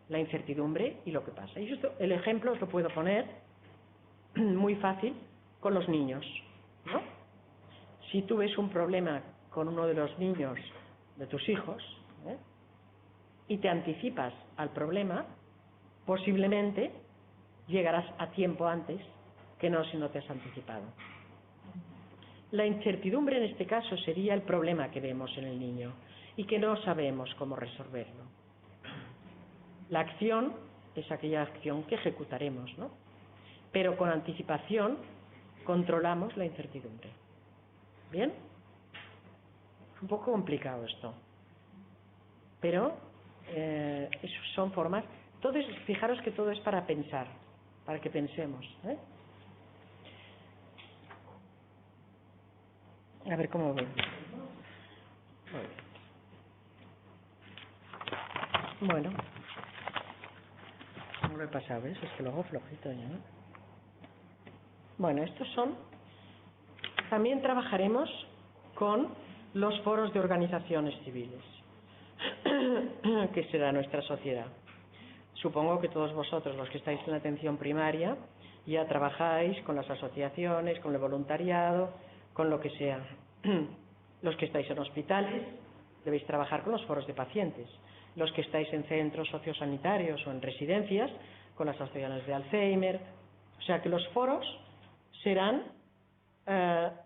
Speaker 4: la incertidumbre y lo que pasa. Y esto, el ejemplo os lo puedo poner muy fácil con los niños, ¿no? Si tú ves un problema con uno de los niños de tus hijos, y te anticipas al problema, posiblemente llegarás a tiempo antes que no si no te has anticipado. La incertidumbre en este caso sería el problema que vemos en el niño y que no sabemos cómo resolverlo. La acción es aquella acción que ejecutaremos, ¿no? Pero con anticipación controlamos la incertidumbre. ¿Bien? Es un poco complicado esto, pero son formas. Todo es, fijaros que todo es para pensar, para que pensemos, ¿eh? A ver cómo voy. Bueno, no lo he pasado, ¿ves? Es que lo hago flojito ya, ¿no? Bueno, estos son. También trabajaremos con los foros de organizaciones civiles, que será nuestra sociedad. Supongo que todos vosotros, los que estáis en la atención primaria, ya trabajáis con las asociaciones, con el voluntariado, con lo que sea. Los que estáis en hospitales, debéis trabajar con los foros de pacientes. Los que estáis en centros sociosanitarios o en residencias, con las asociaciones de Alzheimer. O sea que los foros serán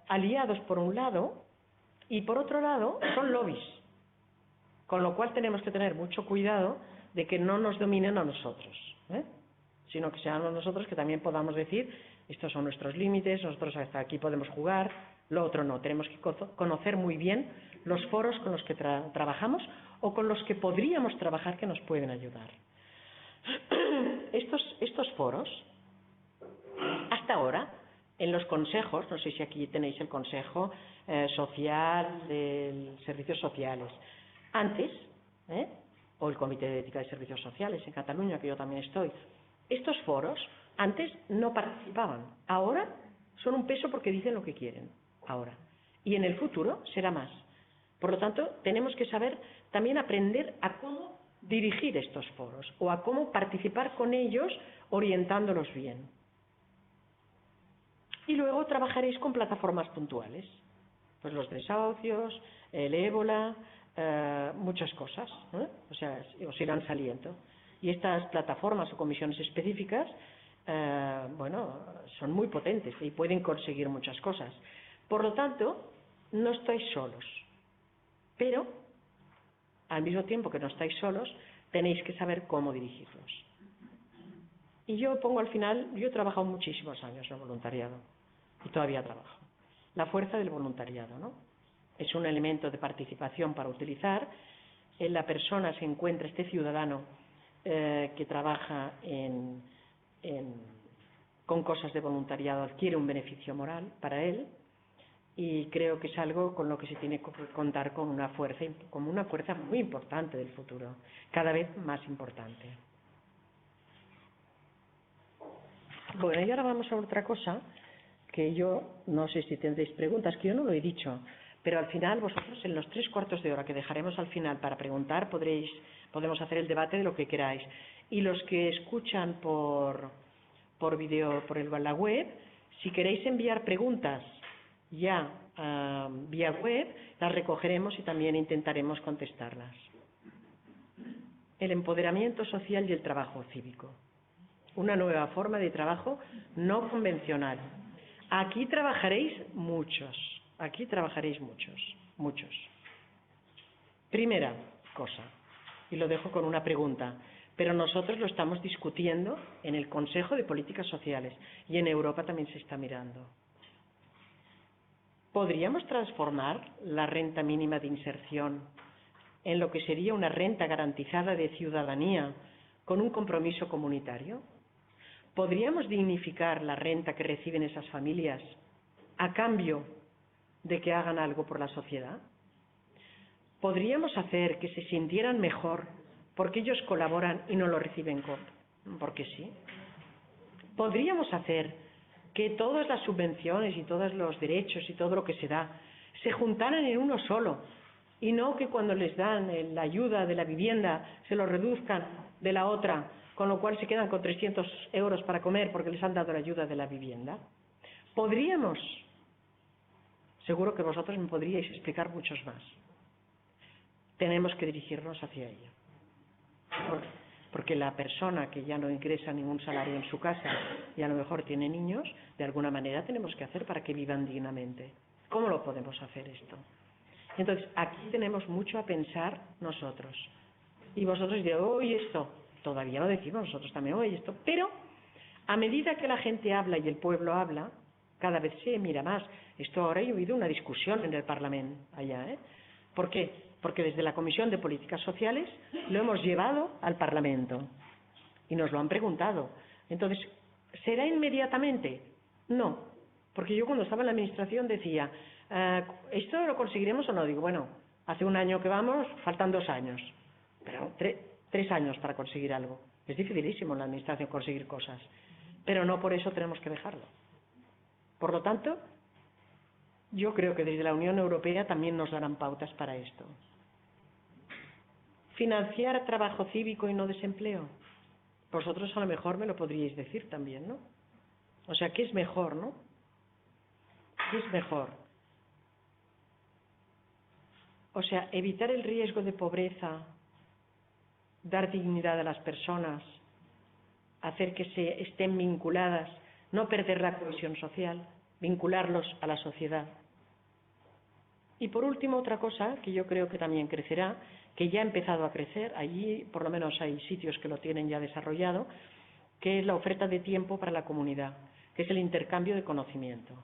Speaker 4: aliados por un lado y por otro lado son lobbies. Con lo cual tenemos que tener mucho cuidado de que no nos dominen a nosotros, sino que seamos nosotros que también podamos decir estos son nuestros límites, nosotros hasta aquí podemos jugar, lo otro no. Tenemos que conocer muy bien los foros con los que trabajamos o con los que podríamos trabajar que nos pueden ayudar. Estos foros, hasta ahora, en los consejos, no sé si aquí tenéis el Consejo Social de Servicios Sociales, antes, o el Comité de Ética de Servicios Sociales en Cataluña, que yo también estoy, estos foros antes no participaban, ahora son un peso porque dicen lo que quieren. ahora. Y en el futuro será más. Por lo tanto, tenemos que saber también aprender a cómo dirigir estos foros o a cómo participar con ellos orientándolos bien. Y luego trabajaréis con plataformas puntuales, pues los desahucios, el ébola, muchas cosas, ¿eh? O sea, os irán saliendo. Y estas plataformas o comisiones específicas, bueno, son muy potentes y pueden conseguir muchas cosas. Por lo tanto, no estáis solos, pero al mismo tiempo que no estáis solos, tenéis que saber cómo dirigirlos. Y yo pongo al final, yo he trabajado muchísimos años en voluntariado y todavía trabajo. La fuerza del voluntariado, ¿no? Es un elemento de participación para utilizar. En la persona se encuentra este ciudadano que trabaja con cosas de voluntariado, adquiere un beneficio moral para él, y creo que es algo con lo que se tiene que contar como una fuerza muy importante del futuro, cada vez más importante. Bueno, y ahora vamos a otra cosa que yo no sé si tendréis preguntas, que yo no lo he dicho, pero al final vosotros en los 3/4 de hora que dejaremos al final para preguntar podemos hacer el debate de lo que queráis. Y los que escuchan por vídeo, por la web, si queréis enviar preguntas ya vía web, las recogeremos y también intentaremos contestarlas. El empoderamiento social y el trabajo cívico. Una nueva forma de trabajo no convencional. Aquí trabajaréis muchos. Primera cosa, y lo dejo con una pregunta, pero nosotros lo estamos discutiendo en el Consejo de Políticas Sociales y en Europa también se está mirando. ¿Podríamos transformar la renta mínima de inserción en lo que sería una renta garantizada de ciudadanía con un compromiso comunitario? ¿Podríamos dignificar la renta que reciben esas familias a cambio de que hagan algo por la sociedad? ¿Podríamos hacer que se sintieran mejor porque ellos colaboran y no lo reciben porque sí? ¿Podríamos hacer que todas las subvenciones y todos los derechos y todo lo que se da se juntaran en uno solo y no que cuando les dan la ayuda de la vivienda se lo reduzcan de la otra, con lo cual se quedan con 300 euros para comer porque les han dado la ayuda de la vivienda? ¿Podríamos? Seguro que vosotros me podríais explicar muchos más. Tenemos que dirigirnos hacia ello. Porque la persona que ya no ingresa ningún salario en su casa y a lo mejor tiene niños, de alguna manera tenemos que hacer para que vivan dignamente. ¿Cómo lo podemos hacer esto? Entonces, aquí tenemos mucho a pensar nosotros. Y vosotros diréis, oye, esto, todavía lo decimos nosotros también, oye, esto, pero a medida que la gente habla y el pueblo habla, cada vez se mira más. Esto ahora he oído una discusión en el Parlamento allá, ¿eh? ¿Por qué? Porque desde la Comisión de Políticas Sociales lo hemos llevado al Parlamento y nos lo han preguntado. Entonces, ¿será inmediatamente? No, porque yo cuando estaba en la Administración decía, ¿esto lo conseguiremos o no? Digo, bueno, hace un año que vamos, faltan 2 años, pero 3 años para conseguir algo. Es dificilísimo en la Administración conseguir cosas, pero no por eso tenemos que dejarlo. Por lo tanto, yo creo que desde la Unión Europea también nos darán pautas para esto. Financiar trabajo cívico y no desempleo. Vosotros a lo mejor me lo podríais decir también, ¿no? O sea, ¿qué es mejor, no? ¿Qué es mejor? O sea, evitar el riesgo de pobreza, dar dignidad a las personas, hacer que se estén vinculadas, no perder la cohesión social, vincularlos a la sociedad. Y por último, otra cosa que yo creo que también crecerá, que ya ha empezado a crecer, allí por lo menos hay sitios que lo tienen ya desarrollado, que es la oferta de tiempo para la comunidad, que es el intercambio de conocimiento.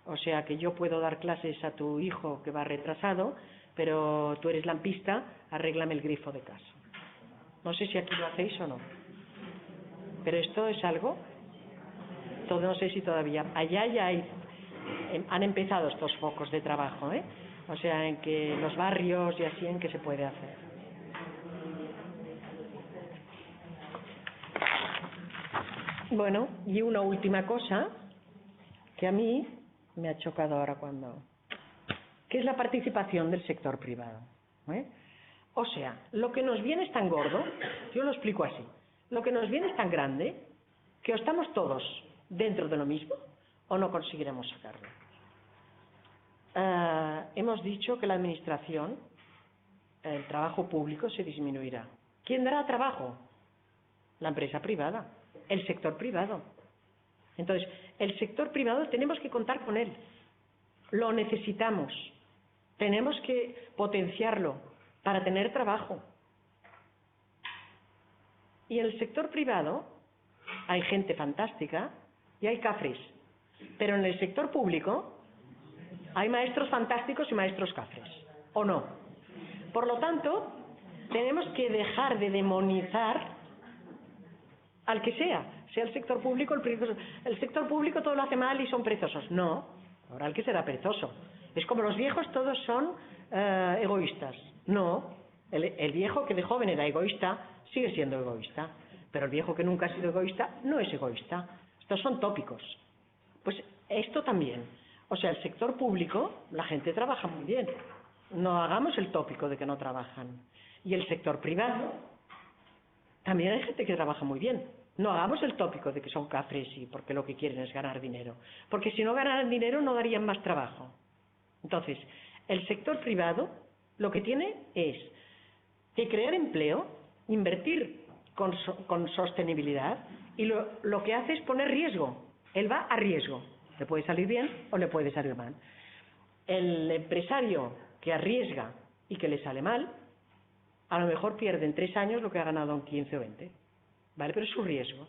Speaker 4: O sea, que yo puedo dar clases a tu hijo que va retrasado, pero tú eres lampista, arréglame el grifo de casa. No sé si aquí lo hacéis o no. Pero esto es algo, no sé si todavía, allá ya han empezado estos focos de trabajo, ¿eh? O sea, en que los barrios y así en que se puede hacer. Bueno, y una última cosa, que a mí me ha chocado ahora cuando... ¿Qué es la participación del sector privado? O sea, lo que nos viene es tan gordo, yo lo explico así, lo que nos viene es tan grande que o estamos todos dentro de lo mismo o no conseguiremos sacarlo. Hemos dicho que la administración, el trabajo público se disminuirá. ¿Quién dará trabajo? La empresa privada, el sector privado. Entonces, el sector privado tenemos que contar con él, lo necesitamos, tenemos que potenciarlo para tener trabajo. Y en el sector privado hay gente fantástica y hay cafres, pero en el sector público hay maestros fantásticos y maestros cafres, ¿o no? Por lo tanto, tenemos que dejar de demonizar al que sea el sector público, el sector público todo lo hace mal y son perezosos. No, ahora el que será perezoso. Es como los viejos todos son egoístas. No, el viejo que de joven era egoísta sigue siendo egoísta, pero el viejo que nunca ha sido egoísta no es egoísta. Estos son tópicos. Pues esto también. O sea, el sector público, la gente trabaja muy bien. No hagamos el tópico de que no trabajan. Y el sector privado, también hay gente que trabaja muy bien. No hagamos el tópico de que son cafres y porque lo que quieren es ganar dinero. Porque si no ganaran dinero no darían más trabajo. Entonces, el sector privado lo que tiene es que crear empleo, invertir con sostenibilidad y lo que hace es poner riesgo. Él va a riesgo. Le puede salir bien o le puede salir mal. El empresario que arriesga y que le sale mal, a lo mejor pierde en 3 años lo que ha ganado en 15 o 20. ¿Vale? Pero es su riesgo.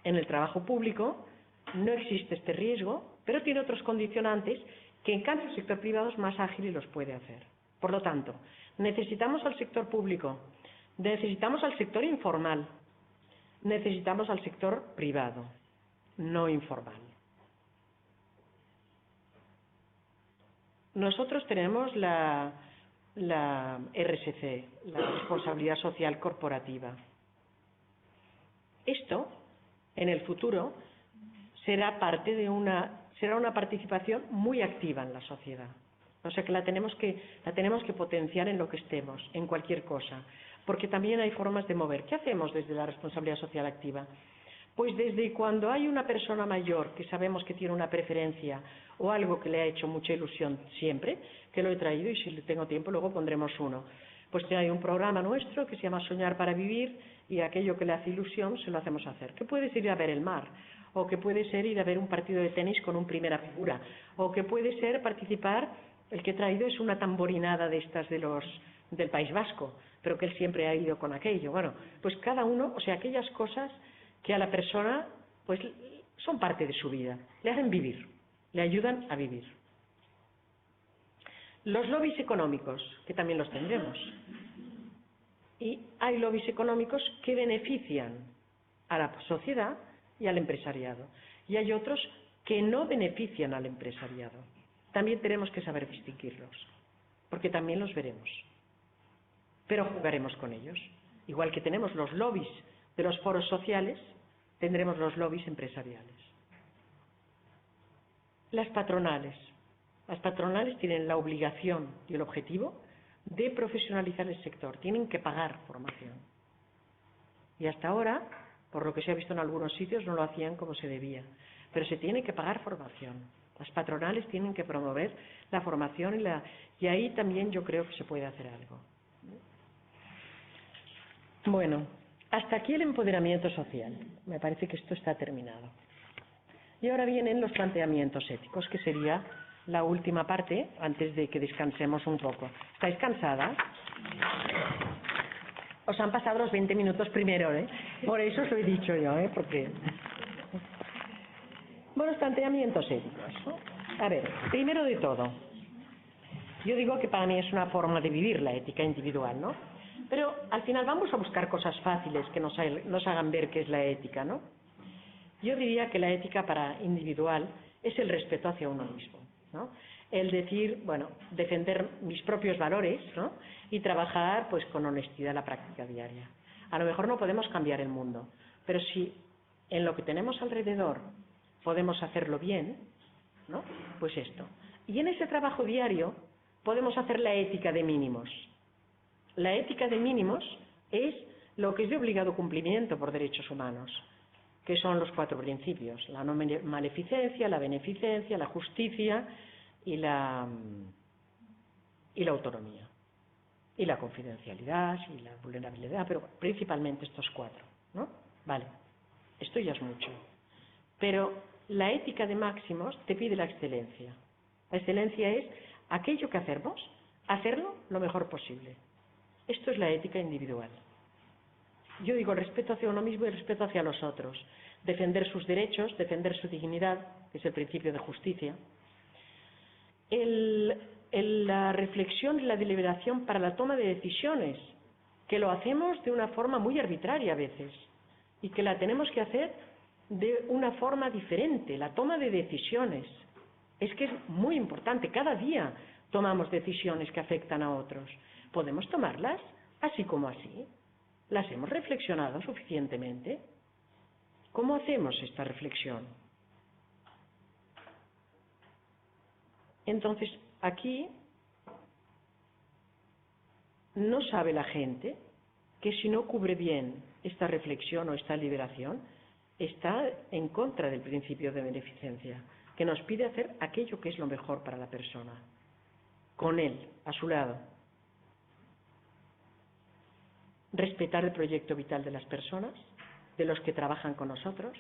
Speaker 4: En el trabajo público no existe este riesgo, pero tiene otros condicionantes que en cambio el sector privado es más ágil y los puede hacer. Por lo tanto, necesitamos al sector público, necesitamos al sector informal, necesitamos al sector privado, no informal. Nosotros tenemos la RSC, la responsabilidad social corporativa. Esto, en el futuro, será una participación muy activa en la sociedad. O sea que la tenemos que potenciar en lo que estemos, en cualquier cosa, porque también hay formas de mover. ¿Qué hacemos desde la responsabilidad social activa? Pues desde cuando hay una persona mayor que sabemos que tiene una preferencia o algo que le ha hecho mucha ilusión siempre, que lo he traído y si tengo tiempo luego pondremos uno. Pues hay un programa nuestro que se llama Soñar para Vivir y aquello que le hace ilusión se lo hacemos hacer. Que puede ser ir a ver el mar, o que puede ser ir a ver un partido de tenis con un primera figura, o que puede ser participar, el que he traído es una tamborinada de estas del País Vasco, pero que él siempre ha ido con aquello. Bueno, pues cada uno, o sea, aquellas cosas que a la persona pues son parte de su vida, le hacen vivir, le ayudan a vivir. Los lobbies económicos, que también los tendremos. Y hay lobbies económicos que benefician a la sociedad y al empresariado. Y hay otros que no benefician al empresariado. También tenemos que saber distinguirlos, porque también los veremos. Pero jugaremos con ellos. Igual que tenemos los lobbies de los foros sociales, tendremos los lobbies empresariales. Las patronales. Las patronales tienen la obligación y el objetivo de profesionalizar el sector. Tienen que pagar formación. Y hasta ahora, por lo que se ha visto en algunos sitios, no lo hacían como se debía. Pero se tiene que pagar formación. Las patronales tienen que promover la formación y ahí también yo creo que se puede hacer algo. Bueno, hasta aquí el empoderamiento social. Me parece que esto está terminado. Y ahora vienen los planteamientos éticos, que sería la última parte, antes de que descansemos un poco. ¿Estáis cansadas? Os han pasado los 20 minutos primero, ¿eh? Por eso os lo he dicho yo, ¿eh? Porque... Bueno, los planteamientos éticos, ¿no? A ver, primero de todo, yo digo que para mí es una forma de vivir la ética individual, ¿no? Pero al final vamos a buscar cosas fáciles que nos hagan ver qué es la ética, ¿no? Yo diría que la ética para individual es el respeto hacia uno mismo, ¿no? El decir, bueno, defender mis propios valores, ¿no? Y trabajar pues con honestidad en la práctica diaria. A lo mejor no podemos cambiar el mundo, pero si en lo que tenemos alrededor podemos hacerlo bien, ¿no? Pues esto. Y en ese trabajo diario podemos hacer la ética de mínimos. La ética de mínimos es lo que es de obligado cumplimiento por derechos humanos, que son los 4 principios: la no maleficencia, la beneficencia, la justicia y la autonomía, y la confidencialidad y la vulnerabilidad, pero principalmente estos 4, ¿no? Vale, esto ya es mucho. Pero la ética de máximos te pide la excelencia. La excelencia es aquello que hacemos, hacerlo lo mejor posible. Esto es la ética individual. Yo digo respeto hacia uno mismo y respeto hacia los otros. Defender sus derechos, defender su dignidad, que es el principio de justicia. La reflexión y la deliberación para la toma de decisiones, que lo hacemos de una forma muy arbitraria a veces, y que la tenemos que hacer de una forma diferente. La toma de decisiones es que es muy importante. Cada día tomamos decisiones que afectan a otros. ¿Podemos tomarlas así como así? ¿Las hemos reflexionado suficientemente? ¿Cómo hacemos esta reflexión? Entonces, aquí no sabe la gente que si no cubre bien esta reflexión o esta liberación, está en contra del principio de beneficencia, que nos pide hacer aquello que es lo mejor para la persona, con él, a su lado. Respetar el proyecto vital de las personas, de los que trabajan con nosotros,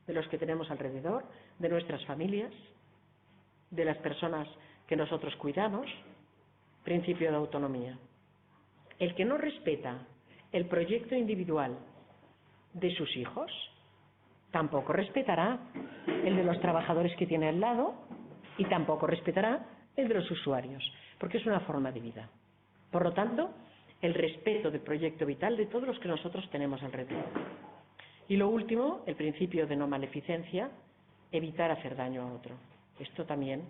Speaker 4: de los que tenemos alrededor, de nuestras familias, de las personas que nosotros cuidamos. Principio de autonomía. El que no respeta el proyecto individual de sus hijos, tampoco respetará el de los trabajadores que tiene al lado y tampoco respetará el de los usuarios, porque es una forma de vida. Por lo tanto, el respeto del proyecto vital de todos los que nosotros tenemos alrededor. Y lo último, el principio de no maleficencia, evitar hacer daño a otro. Esto también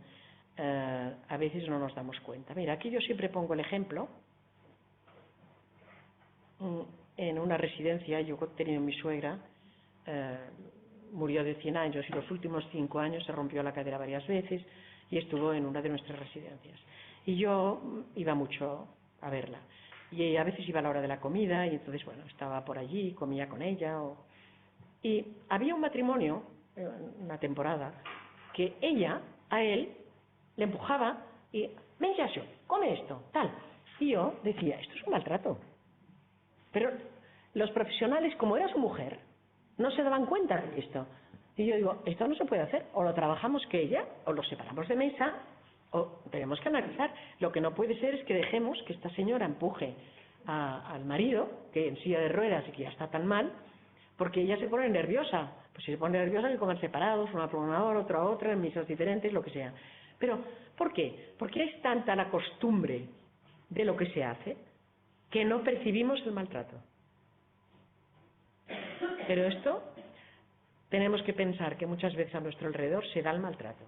Speaker 4: a veces no nos damos cuenta. Mira, aquí yo siempre pongo el ejemplo. En una residencia, yo tenía mi suegra, murió de 100 años y los últimos 5 años se rompió la cadera varias veces y estuvo en una de nuestras residencias. Y yo iba mucho a verla. Y a veces iba a la hora de la comida y entonces, bueno, estaba por allí, comía con ella. Y había un matrimonio, una temporada, que ella a él le empujaba y, ven Ignacio, come esto, tal. Y yo decía, esto es un maltrato. Pero los profesionales, como era su mujer, no se daban cuenta de esto. Y yo digo, esto no se puede hacer, o lo trabajamos que ella, o lo separamos de mesa, o tenemos que analizar. Lo que no puede ser es que dejemos que esta señora empuje al marido, que en silla de ruedas y que ya está tan mal, porque ella se pone nerviosa. Pues si se pone nerviosa hay que comer separados, una por una hora, otra a otra, en misas diferentes, lo que sea. Pero, ¿por qué? Porque es tanta la costumbre de lo que se hace que no percibimos el maltrato. Pero esto tenemos que pensar que muchas veces a nuestro alrededor se da el maltrato.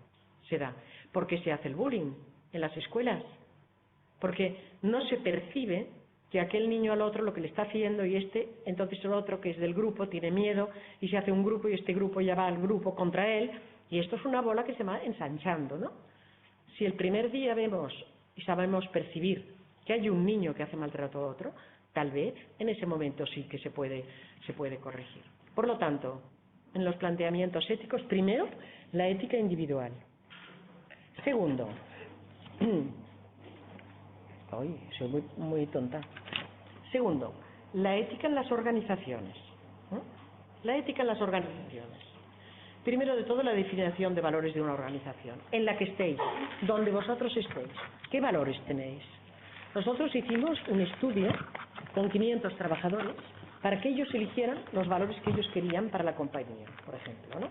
Speaker 4: Se da. Porque se hace el bullying en las escuelas. Porque no se percibe que aquel niño al otro lo que le está haciendo y entonces el otro que es del grupo tiene miedo y se hace un grupo y este grupo ya va al grupo contra él y esto es una bola que se va ensanchando, ¿no? Si el primer día vemos y sabemos percibir que hay un niño que hace maltrato a otro, tal vez en ese momento sí que se puede corregir. Por lo tanto, en los planteamientos éticos, primero, la ética individual. Segundo, soy muy tonta. Segundo, la ética en las organizaciones. La ética en las organizaciones. Primero de todo, la definición de valores de una organización. En la que estéis, donde vosotros estéis. ¿Qué valores tenéis? Nosotros hicimos un estudio con 500 trabajadores para que ellos eligieran los valores que ellos querían para la compañía, por ejemplo, ¿no?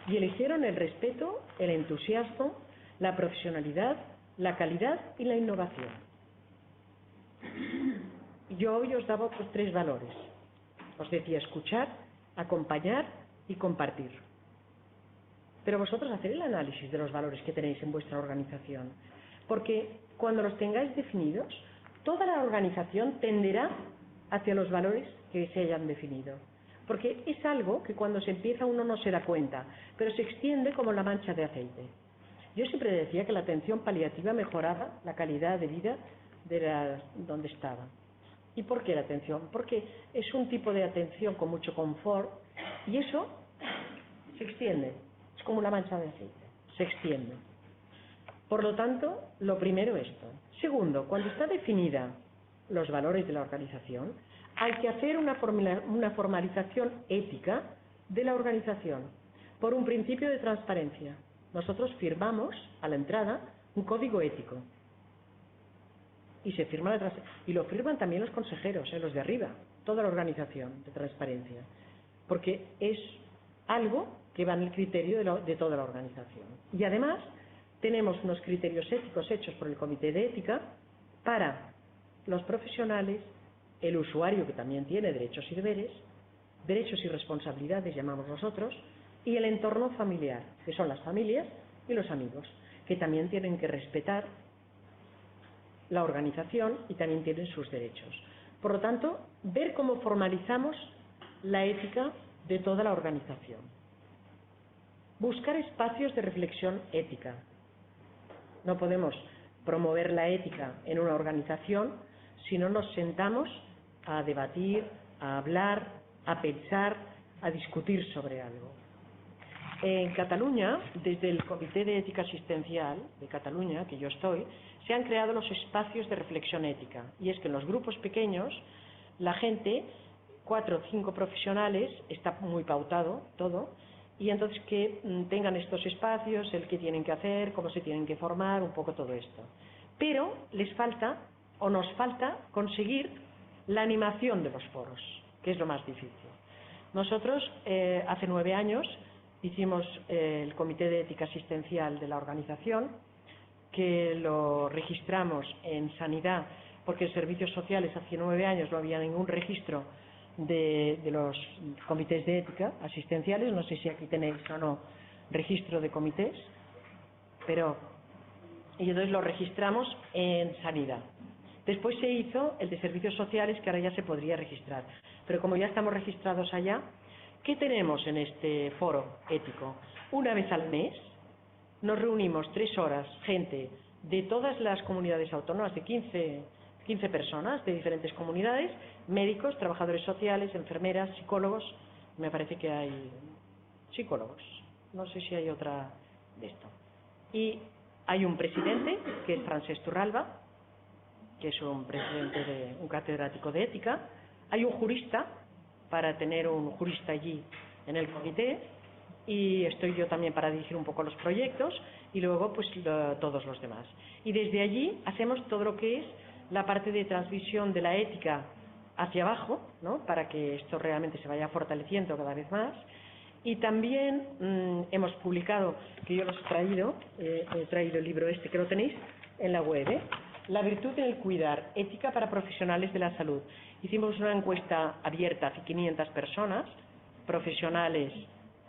Speaker 4: Y eligieron el respeto, el entusiasmo, la profesionalidad, la calidad y la innovación. Yo hoy os daba otros 3 valores. Os decía escuchar, acompañar y compartir. Pero vosotros haced el análisis de los valores que tenéis en vuestra organización. Porque cuando los tengáis definidos, toda la organización tenderá hacia los valores que se hayan definido. porque es algo que cuando se empieza uno no se da cuenta, pero se extiende como la mancha de aceite. Yo siempre decía que la atención paliativa mejoraba la calidad de vida de donde estaba. ¿Y por qué la atención? Porque es un tipo de atención con mucho confort y eso se extiende, es como una mancha de aceite, se extiende. Por lo tanto, lo primero esto. Segundo, cuando está definida los valores de la organización, hay que hacer una formalización ética de la organización por un principio de transparencia. Nosotros firmamos a la entrada un código ético y se firma y lo firman también los consejeros, los de arriba, toda la organización de transparencia, porque es algo que va en el criterio de toda la organización. Y además tenemos unos criterios éticos hechos por el Comité de Ética para los profesionales, el usuario, que también tiene derechos y deberes, derechos y responsabilidades, llamamos nosotros, y el entorno familiar, que son las familias y los amigos, que también tienen que respetar la organización y también tienen sus derechos. Por lo tanto, ver cómo formalizamos la ética de toda la organización. Buscar espacios de reflexión ética. No podemos promover la ética en una organización si no nos sentamos a debatir, a hablar, a pensar, a discutir sobre algo. En Cataluña, desde el Comité de Ética Asistencial de Cataluña, que yo estoy, se han creado los espacios de reflexión ética. Y es que en los grupos pequeños, la gente, 4 o 5 profesionales, está muy pautado todo, y entonces que tengan estos espacios, el qué tienen que hacer, cómo se tienen que formar, un poco todo esto. Pero les falta, o nos falta, conseguir la animación de los foros, que es lo más difícil. Nosotros, hace 9 años, hicimos el Comité de Ética Asistencial de la organización, que lo registramos en Sanidad, porque en Servicios Sociales hace 9 años no había ningún registro de los comités de ética asistenciales. No sé si aquí tenéis o no registro de comités, pero y entonces lo registramos en Sanidad. Después se hizo el de Servicios Sociales, que ahora ya se podría registrar, pero como ya estamos registrados allá, ¿qué tenemos en este foro ético? Una vez al mes nos reunimos 3 horas, gente de todas las comunidades autónomas, de 15 personas de diferentes comunidades, médicos, trabajadores sociales, enfermeras, psicólogos, me parece que hay psicólogos, no sé si hay otra de esto. Y hay un presidente, que es Francesc Torralba, que es un presidente un catedrático de ética, hay un jurista, para tener un jurista allí en el comité, y estoy yo también para dirigir un poco los proyectos, y luego pues todos los demás. Y desde allí hacemos todo lo que es la parte de transmisión de la ética hacia abajo, ¿no?, para que esto realmente se vaya fortaleciendo cada vez más. Y también hemos publicado, que yo los he traído el libro este, que lo tenéis en la web, La virtud del cuidar, ética para profesionales de la salud. Hicimos una encuesta abierta a 500 personas, profesionales,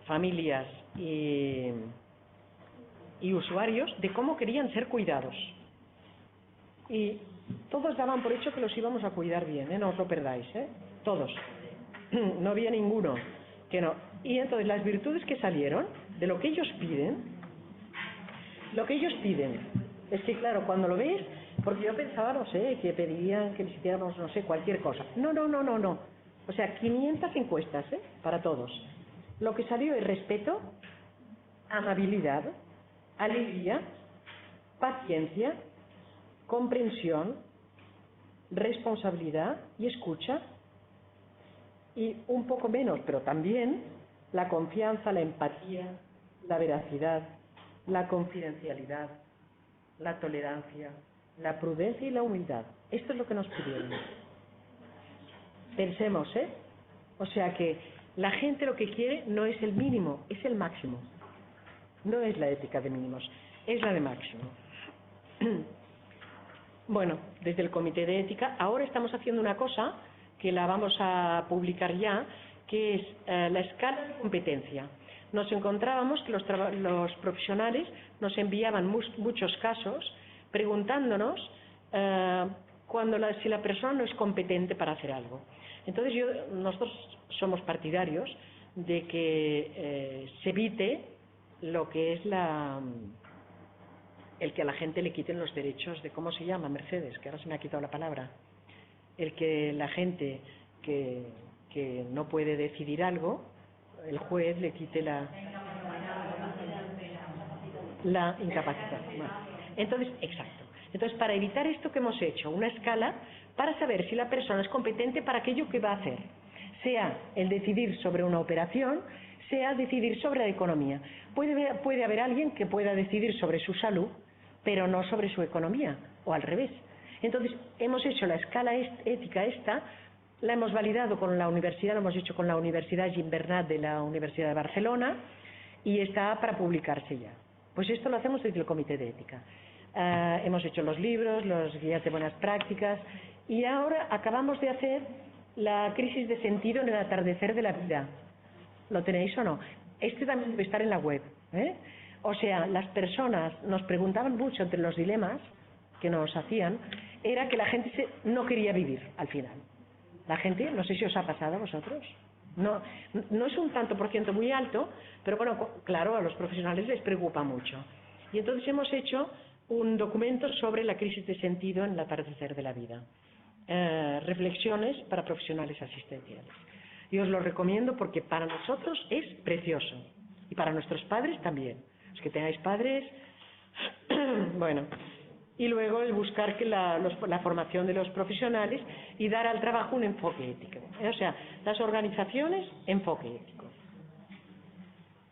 Speaker 4: familias y usuarios, de cómo querían ser cuidados. Y todos daban por hecho que los íbamos a cuidar bien, no os lo perdáis, todos. No había ninguno que no. Y entonces las virtudes que salieron, de lo que ellos piden, es que claro, cuando lo ves, porque yo pensaba, no sé, que pedirían que les hiciéramos, no sé, cualquier cosa. No. O sea, 500 encuestas, para todos. Lo que salió es respeto, amabilidad, alegría, paciencia, comprensión, responsabilidad y escucha. Y un poco menos, pero también la confianza, la empatía, la veracidad, la confidencialidad, la tolerancia, la prudencia y la humildad. Esto es lo que nos pidieron. Pensemos, O sea que la gente lo que quiere no es el mínimo, es el máximo. No es la ética de mínimos, es la de máximo. Bueno, desde el Comité de Ética, ahora estamos haciendo una cosa que la vamos a publicar ya, que es la escala de competencia. Nos encontrábamos que los profesionales nos enviaban muchos casos preguntándonos si la persona no es competente para hacer algo. Entonces nosotros somos partidarios de que se evite lo que es el que a la gente le quiten los derechos de, ¿cómo se llama, Mercedes? Que ahora se me ha quitado la palabra. El que la gente que no puede decidir algo, el juez le quite la incapacidad. Bueno, entonces, exacto. Entonces, para evitar esto que hemos hecho, una escala para saber si la persona es competente para aquello que va a hacer, sea el decidir sobre una operación, sea decidir sobre la economía. Puede haber alguien que pueda decidir sobre su salud, pero no sobre su economía, o al revés. Entonces, hemos hecho la escala ética esta, la hemos validado con la universidad, lo hemos hecho con la Universidad Gimbernat de la Universidad de Barcelona, y está para publicarse ya. Pues esto lo hacemos desde el Comité de Ética. Hemos hecho los libros, los guías de buenas prácticas, y ahora acabamos de hacer la crisis de sentido en el atardecer de la vida. ¿Lo tenéis o no? Este también debe estar en la web, ¿eh? O sea, las personas nos preguntaban mucho entre los dilemas que nos hacían, era que la gente no quería vivir al final. La gente, no sé si os ha pasado a vosotros, no es un tanto por ciento muy alto, pero bueno, claro, a los profesionales les preocupa mucho. Y entonces hemos hecho un documento sobre la crisis de sentido en el atardecer de la vida. Reflexiones para profesionales asistenciales. Y os lo recomiendo porque para nosotros es precioso. Y para nuestros padres también. Los que tengáis padres, bueno. Y luego el buscar que la formación de los profesionales y dar al trabajo un enfoque ético. O sea, las organizaciones, enfoque ético.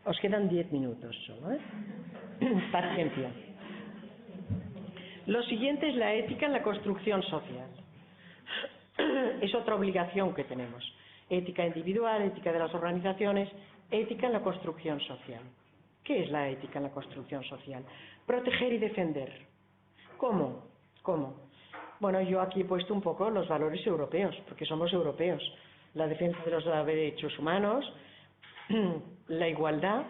Speaker 4: Os quedan 10 minutos solo, ¿eh? Paciencia. Lo siguiente es la ética en la construcción social. Es otra obligación que tenemos. Ética individual, ética de las organizaciones, ética en la construcción social. ¿Qué es la ética en la construcción social? Proteger y defender. ¿Cómo? Bueno, yo aquí he puesto un poco los valores europeos, porque somos europeos. La defensa de los derechos humanos, la igualdad,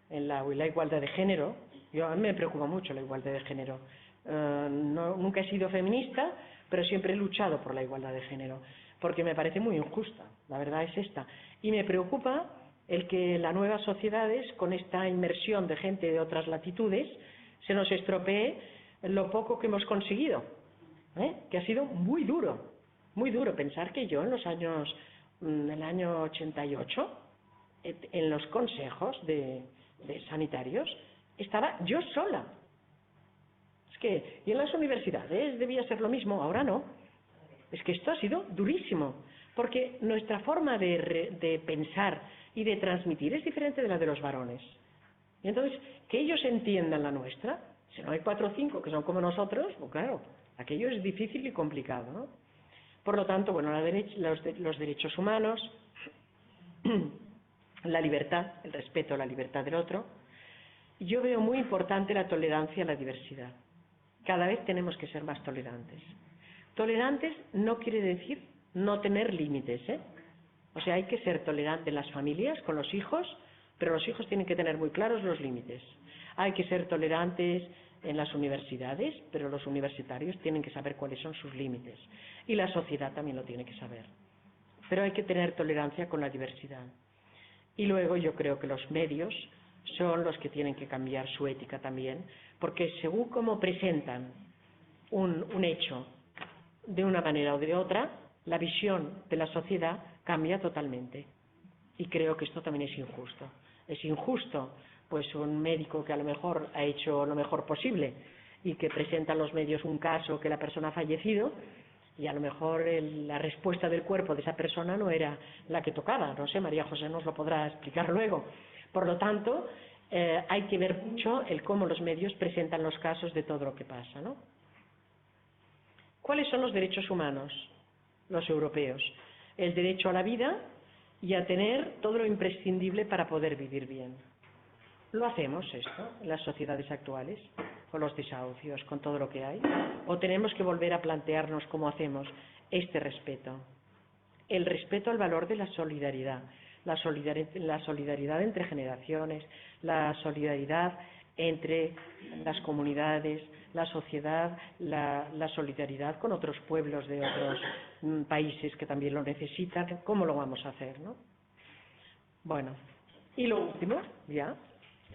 Speaker 4: la igualdad de género. A mí me preocupa mucho la igualdad de género. Nunca he sido feminista, pero siempre he luchado por la igualdad de género, porque me parece muy injusta, la verdad es esta. Y me preocupa el que las nuevas sociedades, con esta inmersión de gente de otras latitudes, se nos estropee lo poco que hemos conseguido, que ha sido muy duro pensar que yo en el año 88, en los consejos de sanitarios, estaba yo sola. Y en las universidades debía ser lo mismo, ahora no. Es que esto ha sido durísimo, porque nuestra forma de pensar y de transmitir es diferente de la de los varones. Y entonces, que ellos entiendan la nuestra, si no hay 4 o 5 que son como nosotros, pues claro, aquello es difícil y complicado, ¿no? Por lo tanto, bueno, los derechos humanos, la libertad, el respeto a la libertad del otro. Yo veo muy importante la tolerancia a la diversidad. Cada vez tenemos que ser más tolerantes. Tolerantes no quiere decir no tener límites, ¿eh? O sea, hay que ser tolerante en las familias, con los hijos, pero los hijos tienen que tener muy claros los límites. Hay que ser tolerantes en las universidades, pero los universitarios tienen que saber cuáles son sus límites. Y la sociedad también lo tiene que saber. Pero hay que tener tolerancia con la diversidad. Y luego yo creo que los medios son los que tienen que cambiar su ética también, porque según cómo presentan un hecho de una manera o de otra, la visión de la sociedad cambia totalmente. Y creo que esto también es injusto. Es injusto, pues un médico que a lo mejor ha hecho lo mejor posible y que presenta en los medios un caso que la persona ha fallecido y a lo mejor la respuesta del cuerpo de esa persona no era la que tocaba. No sé, María José nos lo podrá explicar luego. Por lo tanto, hay que ver mucho el cómo los medios presentan los casos de todo lo que pasa, ¿no? ¿Cuáles son los derechos humanos? Los europeos. El derecho a la vida y a tener todo lo imprescindible para poder vivir bien. ¿Lo hacemos esto en las sociedades actuales? Con los desahucios, con todo lo que hay. ¿O tenemos que volver a plantearnos cómo hacemos este respeto? El respeto al valor de la solidaridad. La solidaridad entre generaciones, la solidaridad entre las comunidades, la sociedad, la solidaridad con otros pueblos de otros países que también lo necesitan. ¿Cómo lo vamos a hacer, no? Bueno, y lo último, ya,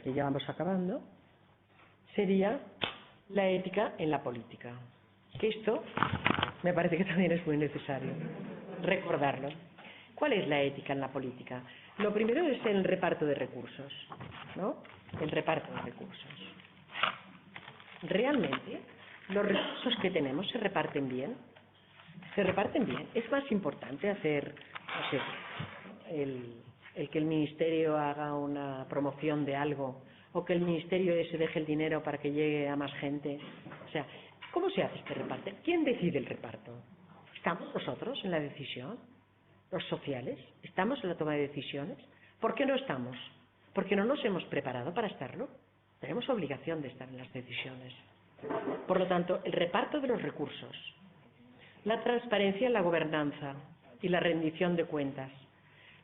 Speaker 4: que ya vamos acabando, sería la ética en la política. Que esto me parece que también es muy necesario recordarlo. ¿Cuál es la ética en la política? Lo primero es el reparto de recursos, ¿no? El reparto de recursos. ¿Realmente los recursos que tenemos se reparten bien? ¿Se reparten bien? ¿Es más importante hacer, no sé, el que el ministerio haga una promoción de algo o que el ministerio ese deje el dinero para que llegue a más gente? O sea, ¿cómo se hace este reparto? ¿Quién decide el reparto? ¿Estamos nosotros en la decisión? ¿Los sociales? ¿Estamos en la toma de decisiones? ¿Por qué no estamos? ¿Porque no nos hemos preparado para estarlo? Tenemos obligación de estar en las decisiones. Por lo tanto, el reparto de los recursos, la transparencia en la gobernanza y la rendición de cuentas,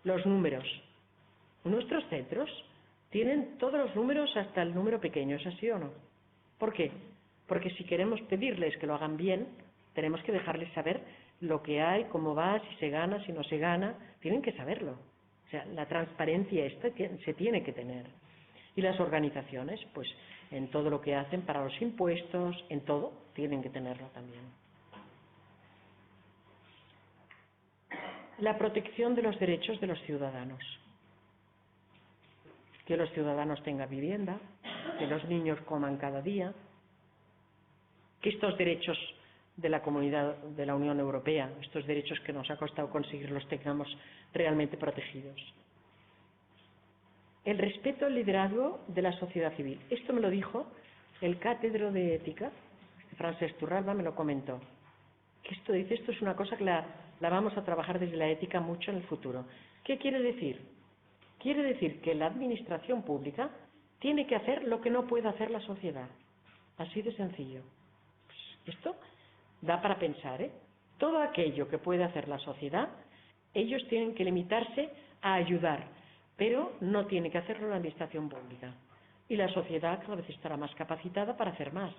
Speaker 4: los números. Nuestros centros tienen todos los números hasta el número pequeño, ¿es así o no? ¿Por qué? Porque si queremos pedirles que lo hagan bien, tenemos que dejarles saber lo que hay, cómo va, si se gana, si no se gana. Tienen que saberlo. O sea, la transparencia esta se tiene que tener. Y las organizaciones, pues en todo lo que hacen para los impuestos, en todo, tienen que tenerlo también. La protección de los derechos de los ciudadanos. Que los ciudadanos tengan vivienda, que los niños coman cada día, que estos derechos de la Comunidad de la Unión Europea, estos derechos que nos ha costado conseguir, los tengamos realmente protegidos. El respeto al liderazgo de la sociedad civil. Esto me lo dijo el cátedro de ética, Francesc Turralba, me lo comentó. Que esto dice, esto es una cosa que la vamos a trabajar desde la ética mucho en el futuro. ¿Qué quiere decir? Quiere decir que la administración pública tiene que hacer lo que no puede hacer la sociedad. Así de sencillo. Pues esto da para pensar, ¿eh? Todo aquello que puede hacer la sociedad, ellos tienen que limitarse a ayudar, pero no tiene que hacerlo la administración pública. Y la sociedad cada vez estará más capacitada para hacer más.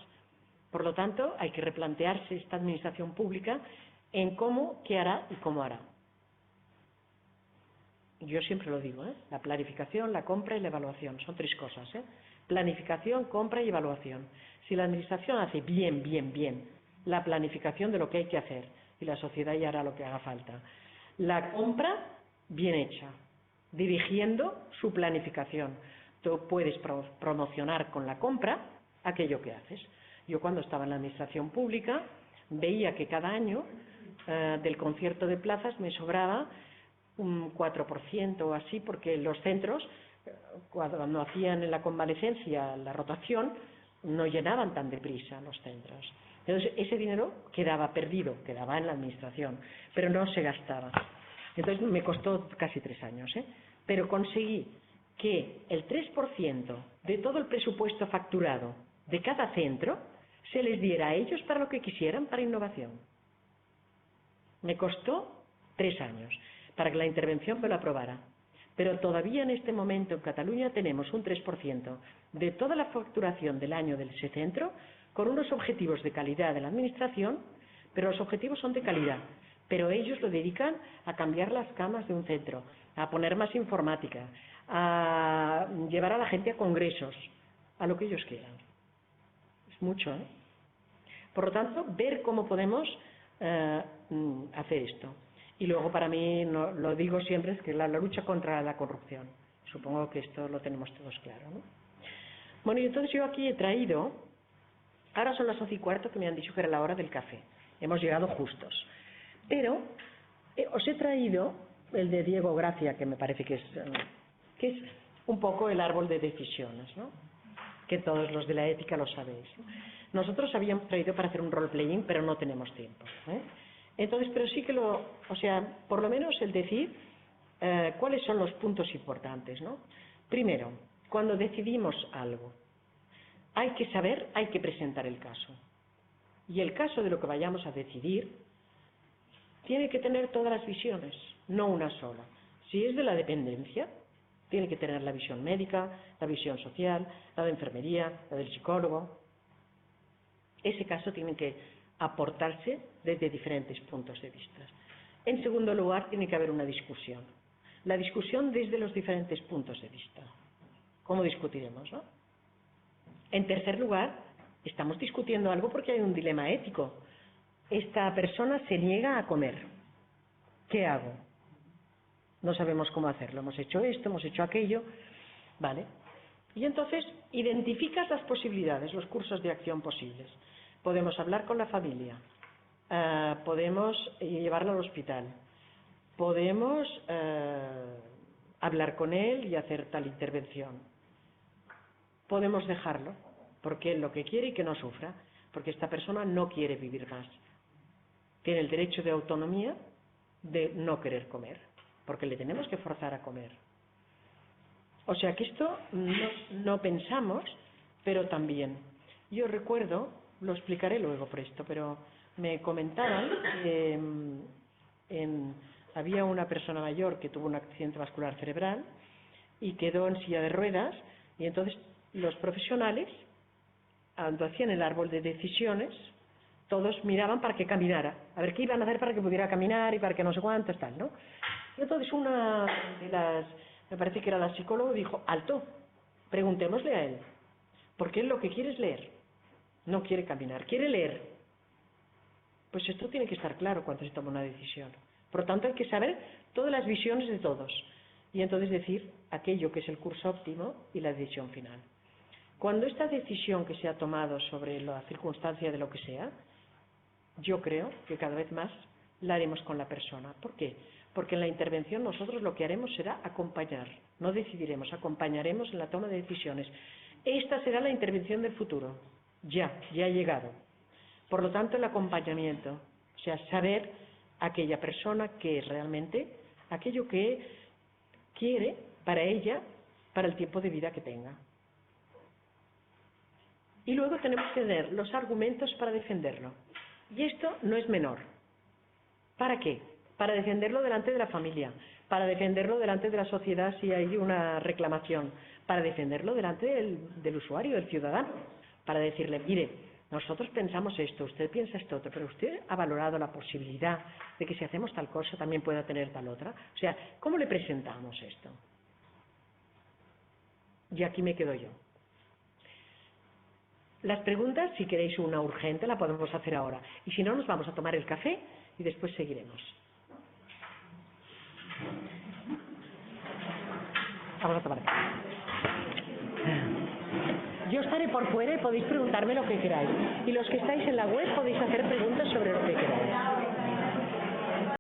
Speaker 4: Por lo tanto, hay que replantearse esta administración pública en cómo, qué hará y cómo hará. Yo siempre lo digo, ¿eh? La planificación, la compra y la evaluación. Son tres cosas, ¿eh? Planificación, compra y evaluación. Si la administración hace bien la planificación de lo que hay que hacer, y la sociedad ya hará lo que haga falta. La compra, bien hecha, dirigiendo su planificación. Tú puedes promocionar con la compra aquello que haces. Yo cuando estaba en la administración pública veía que cada año del concierto de plazas me sobraba un 4% o así, porque los centros, cuando hacían en la convalecencia la rotación, no llenaban tan deprisa los centros. Entonces, ese dinero quedaba perdido, quedaba en la administración, pero no se gastaba. Entonces, me costó casi 3 años, ¿eh? Pero conseguí que el 3% de todo el presupuesto facturado de cada centro se les diera a ellos para lo que quisieran, para innovación. Me costó 3 años para que la intervención me lo aprobara. Pero todavía en este momento en Cataluña tenemos un 3% de toda la facturación del año de ese centro con unos objetivos de calidad de la administración, pero los objetivos son de calidad. Pero ellos lo dedican a cambiar las camas de un centro, a poner más informática, a llevar a la gente a congresos, a lo que ellos quieran. Es mucho, ¿eh? Por lo tanto, ver cómo podemos hacer esto. Y luego, para mí, no, lo digo siempre, es que la lucha contra la corrupción. Supongo que esto lo tenemos todos claro, ¿no? Bueno, y entonces yo aquí he traído, ahora son las 11:15 que me han dicho que era la hora del café. Hemos llegado justos. Pero os he traído el de Diego Gracia, que me parece que es un poco el árbol de decisiones, ¿no? Que todos los de la ética lo sabéis, ¿no? Nosotros habíamos traído para hacer un role-playing, pero no tenemos tiempo, ¿eh? Entonces, pero sí que por lo menos el decir cuáles son los puntos importantes, ¿no? Primero, cuando decidimos algo, hay que presentar el caso. Y el caso de lo que vayamos a decidir tiene que tener todas las visiones, no una sola. Si es de la dependencia, Tiene que tener la visión médica, la visión social, la de enfermería, la del psicólogo. Ese caso tiene que aportarse desde diferentes puntos de vista. En segundo lugar, tiene que haber una discusión. La discusión desde los diferentes puntos de vista. ¿Cómo discutiremos, no? En tercer lugar, estamos discutiendo algo porque hay un dilema ético. Esta persona se niega a comer. ¿Qué hago? No sabemos cómo hacerlo. Hemos hecho esto, hemos hecho aquello. ¿Vale? Y entonces identificas las posibilidades, los cursos de acción posibles. Podemos hablar con la familia. Podemos llevarlo al hospital. Podemos hablar con él y hacer tal intervención. Podemos dejarlo, porque él lo que quiere y que no sufra, porque esta persona no quiere vivir más. Tiene el derecho de autonomía de no querer comer, porque le tenemos que forzar a comer. O sea que esto no pensamos, pero también. Yo recuerdo, lo explicaré luego por esto, pero me comentaban que había una persona mayor que tuvo un accidente vascular cerebral y quedó en silla de ruedas, y entonces los profesionales, cuando hacían el árbol de decisiones, todos miraban para que caminara, a ver qué iban a hacer para que pudiera caminar y para que no sé cuántos, tal, ¿no? Y entonces una de las, me parece que era la psicóloga, dijo, alto, preguntémosle a él, porque él lo que quiere es leer, no quiere caminar, quiere leer. Pues esto tiene que estar claro cuando se toma una decisión. Por lo tanto, hay que saber todas las visiones de todos y entonces decir aquello que es el curso óptimo y la decisión final. Cuando esta decisión que se ha tomado sobre la circunstancia de lo que sea, yo creo que cada vez más la haremos con la persona. ¿Por qué? Porque en la intervención nosotros lo que haremos será acompañar, no decidiremos, acompañaremos en la toma de decisiones. Esta será la intervención del futuro, ya ha llegado. Por lo tanto, el acompañamiento, o sea, saber aquella persona que realmente, aquello que quiere para ella, para el tiempo de vida que tenga. Y luego tenemos que tener los argumentos para defenderlo. Y esto no es menor. ¿Para qué? Para defenderlo delante de la familia, para defenderlo delante de la sociedad si hay una reclamación, para defenderlo delante del usuario, del ciudadano, para decirle, mire, nosotros pensamos esto, usted piensa esto otro, pero usted ha valorado la posibilidad de que si hacemos tal cosa también pueda tener tal otra. O sea, ¿cómo le presentamos esto? Y aquí me quedo yo. Las preguntas, si queréis una urgente, la podemos hacer ahora. Y si no, nos vamos a tomar el café y después seguiremos. Vamos a tomar el café. Yo estaré por fuera y podéis preguntarme lo que queráis. Y los que estáis en la web podéis hacer preguntas sobre lo que queráis.